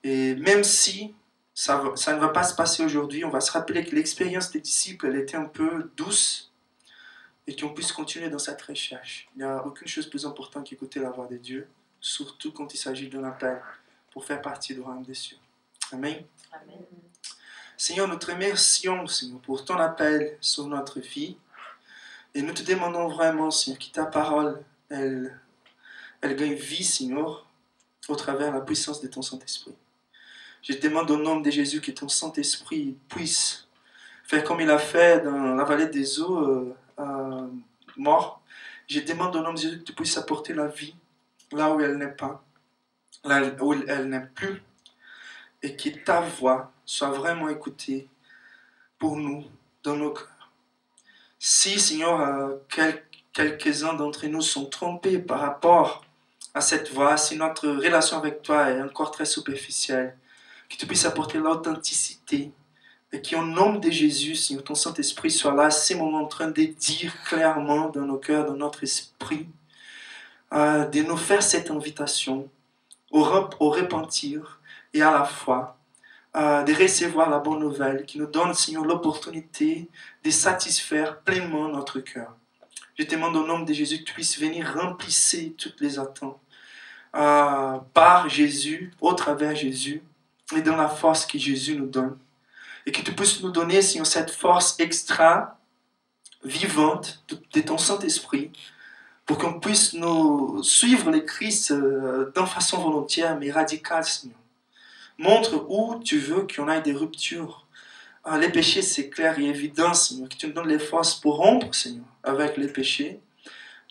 Et même si ça ne va pas se passer aujourd'hui, on va se rappeler que l'expérience des disciples, elle était un peu douce et qu'on puisse continuer dans cette recherche. Il n'y a aucune chose plus importante qu'écouter la voix de Dieu, surtout quand il s'agit d'un appel pour faire partie du royaume des cieux. Amen. Amen. Seigneur, nous te remercions, Seigneur, pour ton appel sur notre vie. Et nous te demandons vraiment, Seigneur, que ta parole, elle gagne vie, Seigneur, au travers de la puissance de ton Saint-Esprit. Je te demande au nom de Jésus que ton Saint-Esprit puisse faire comme il a fait dans la vallée des eaux morts. Je demande au nom de Jésus que tu puisses apporter la vie là où elle n'est pas, là où elle n'est plus, et que ta voix soit vraiment écoutée pour nous, dans nos cœurs. Si, Seigneur, quelques-uns d'entre nous sont trompés par rapport à cette voix, si notre relation avec toi est encore très superficielle, que tu puisses apporter l'authenticité et qu'au nom de Jésus, Seigneur, ton Saint-Esprit soit là à ces moments en train de dire clairement dans nos cœurs, dans notre esprit, de nous faire cette invitation au repentir et à la foi, de recevoir la bonne nouvelle qui nous donne, Seigneur, l'opportunité de satisfaire pleinement notre cœur. Je te demande au nom de Jésus que tu puisses venir remplir toutes les attentes par Jésus, au travers de Jésus, et dans la force que Jésus nous donne. Et que tu puisses nous donner, Seigneur, cette force extra vivante de ton Saint-Esprit pour qu'on puisse nous suivre le Christ d'une façon volontaire mais radicale, Seigneur. Montre où tu veux qu'il y en ait des ruptures. Les péchés, c'est clair et évident, Seigneur, que tu nous donnes les forces pour rompre, Seigneur, avec les péchés.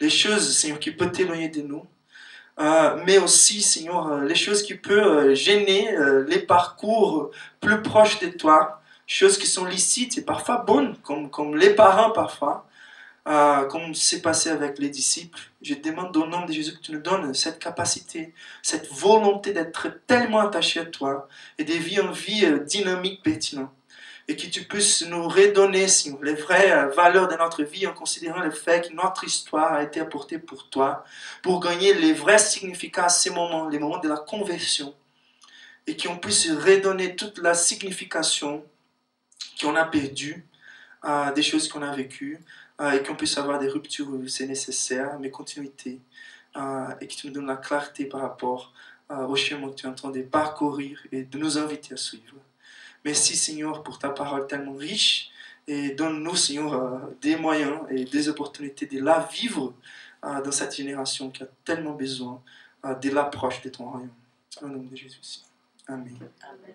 Les choses, Seigneur, qui peuvent t'éloigner de nous. Mais aussi, Seigneur, les choses qui peuvent gêner les parcours plus proches de toi, choses qui sont licites et parfois bonnes, comme les parents parfois, comme c'est passé avec les disciples. Je demande au nom de Jésus que tu nous donnes cette capacité, cette volonté d'être tellement attaché à toi et de vivre une vie dynamique, pertinente. Et que tu puisses nous redonner, Seigneur, les vraies valeurs de notre vie en considérant le fait que notre histoire a été apportée pour toi, pour gagner les vrais significats à ces moments, les moments de la conversion, et qu'on puisse redonner toute la signification qu'on a perdue, des choses qu'on a vécues, et qu'on puisse avoir des ruptures où c'est nécessaire, mais continuité, et que tu nous donnes la clarté par rapport au chemin que tu es en train de parcourir et de nous inviter à suivre. Merci, Seigneur, pour ta parole tellement riche, et donne-nous, Seigneur, des moyens et des opportunités de la vivre dans cette génération qui a tellement besoin de l'approche de ton royaume. Au nom de Jésus. Amen. Amen.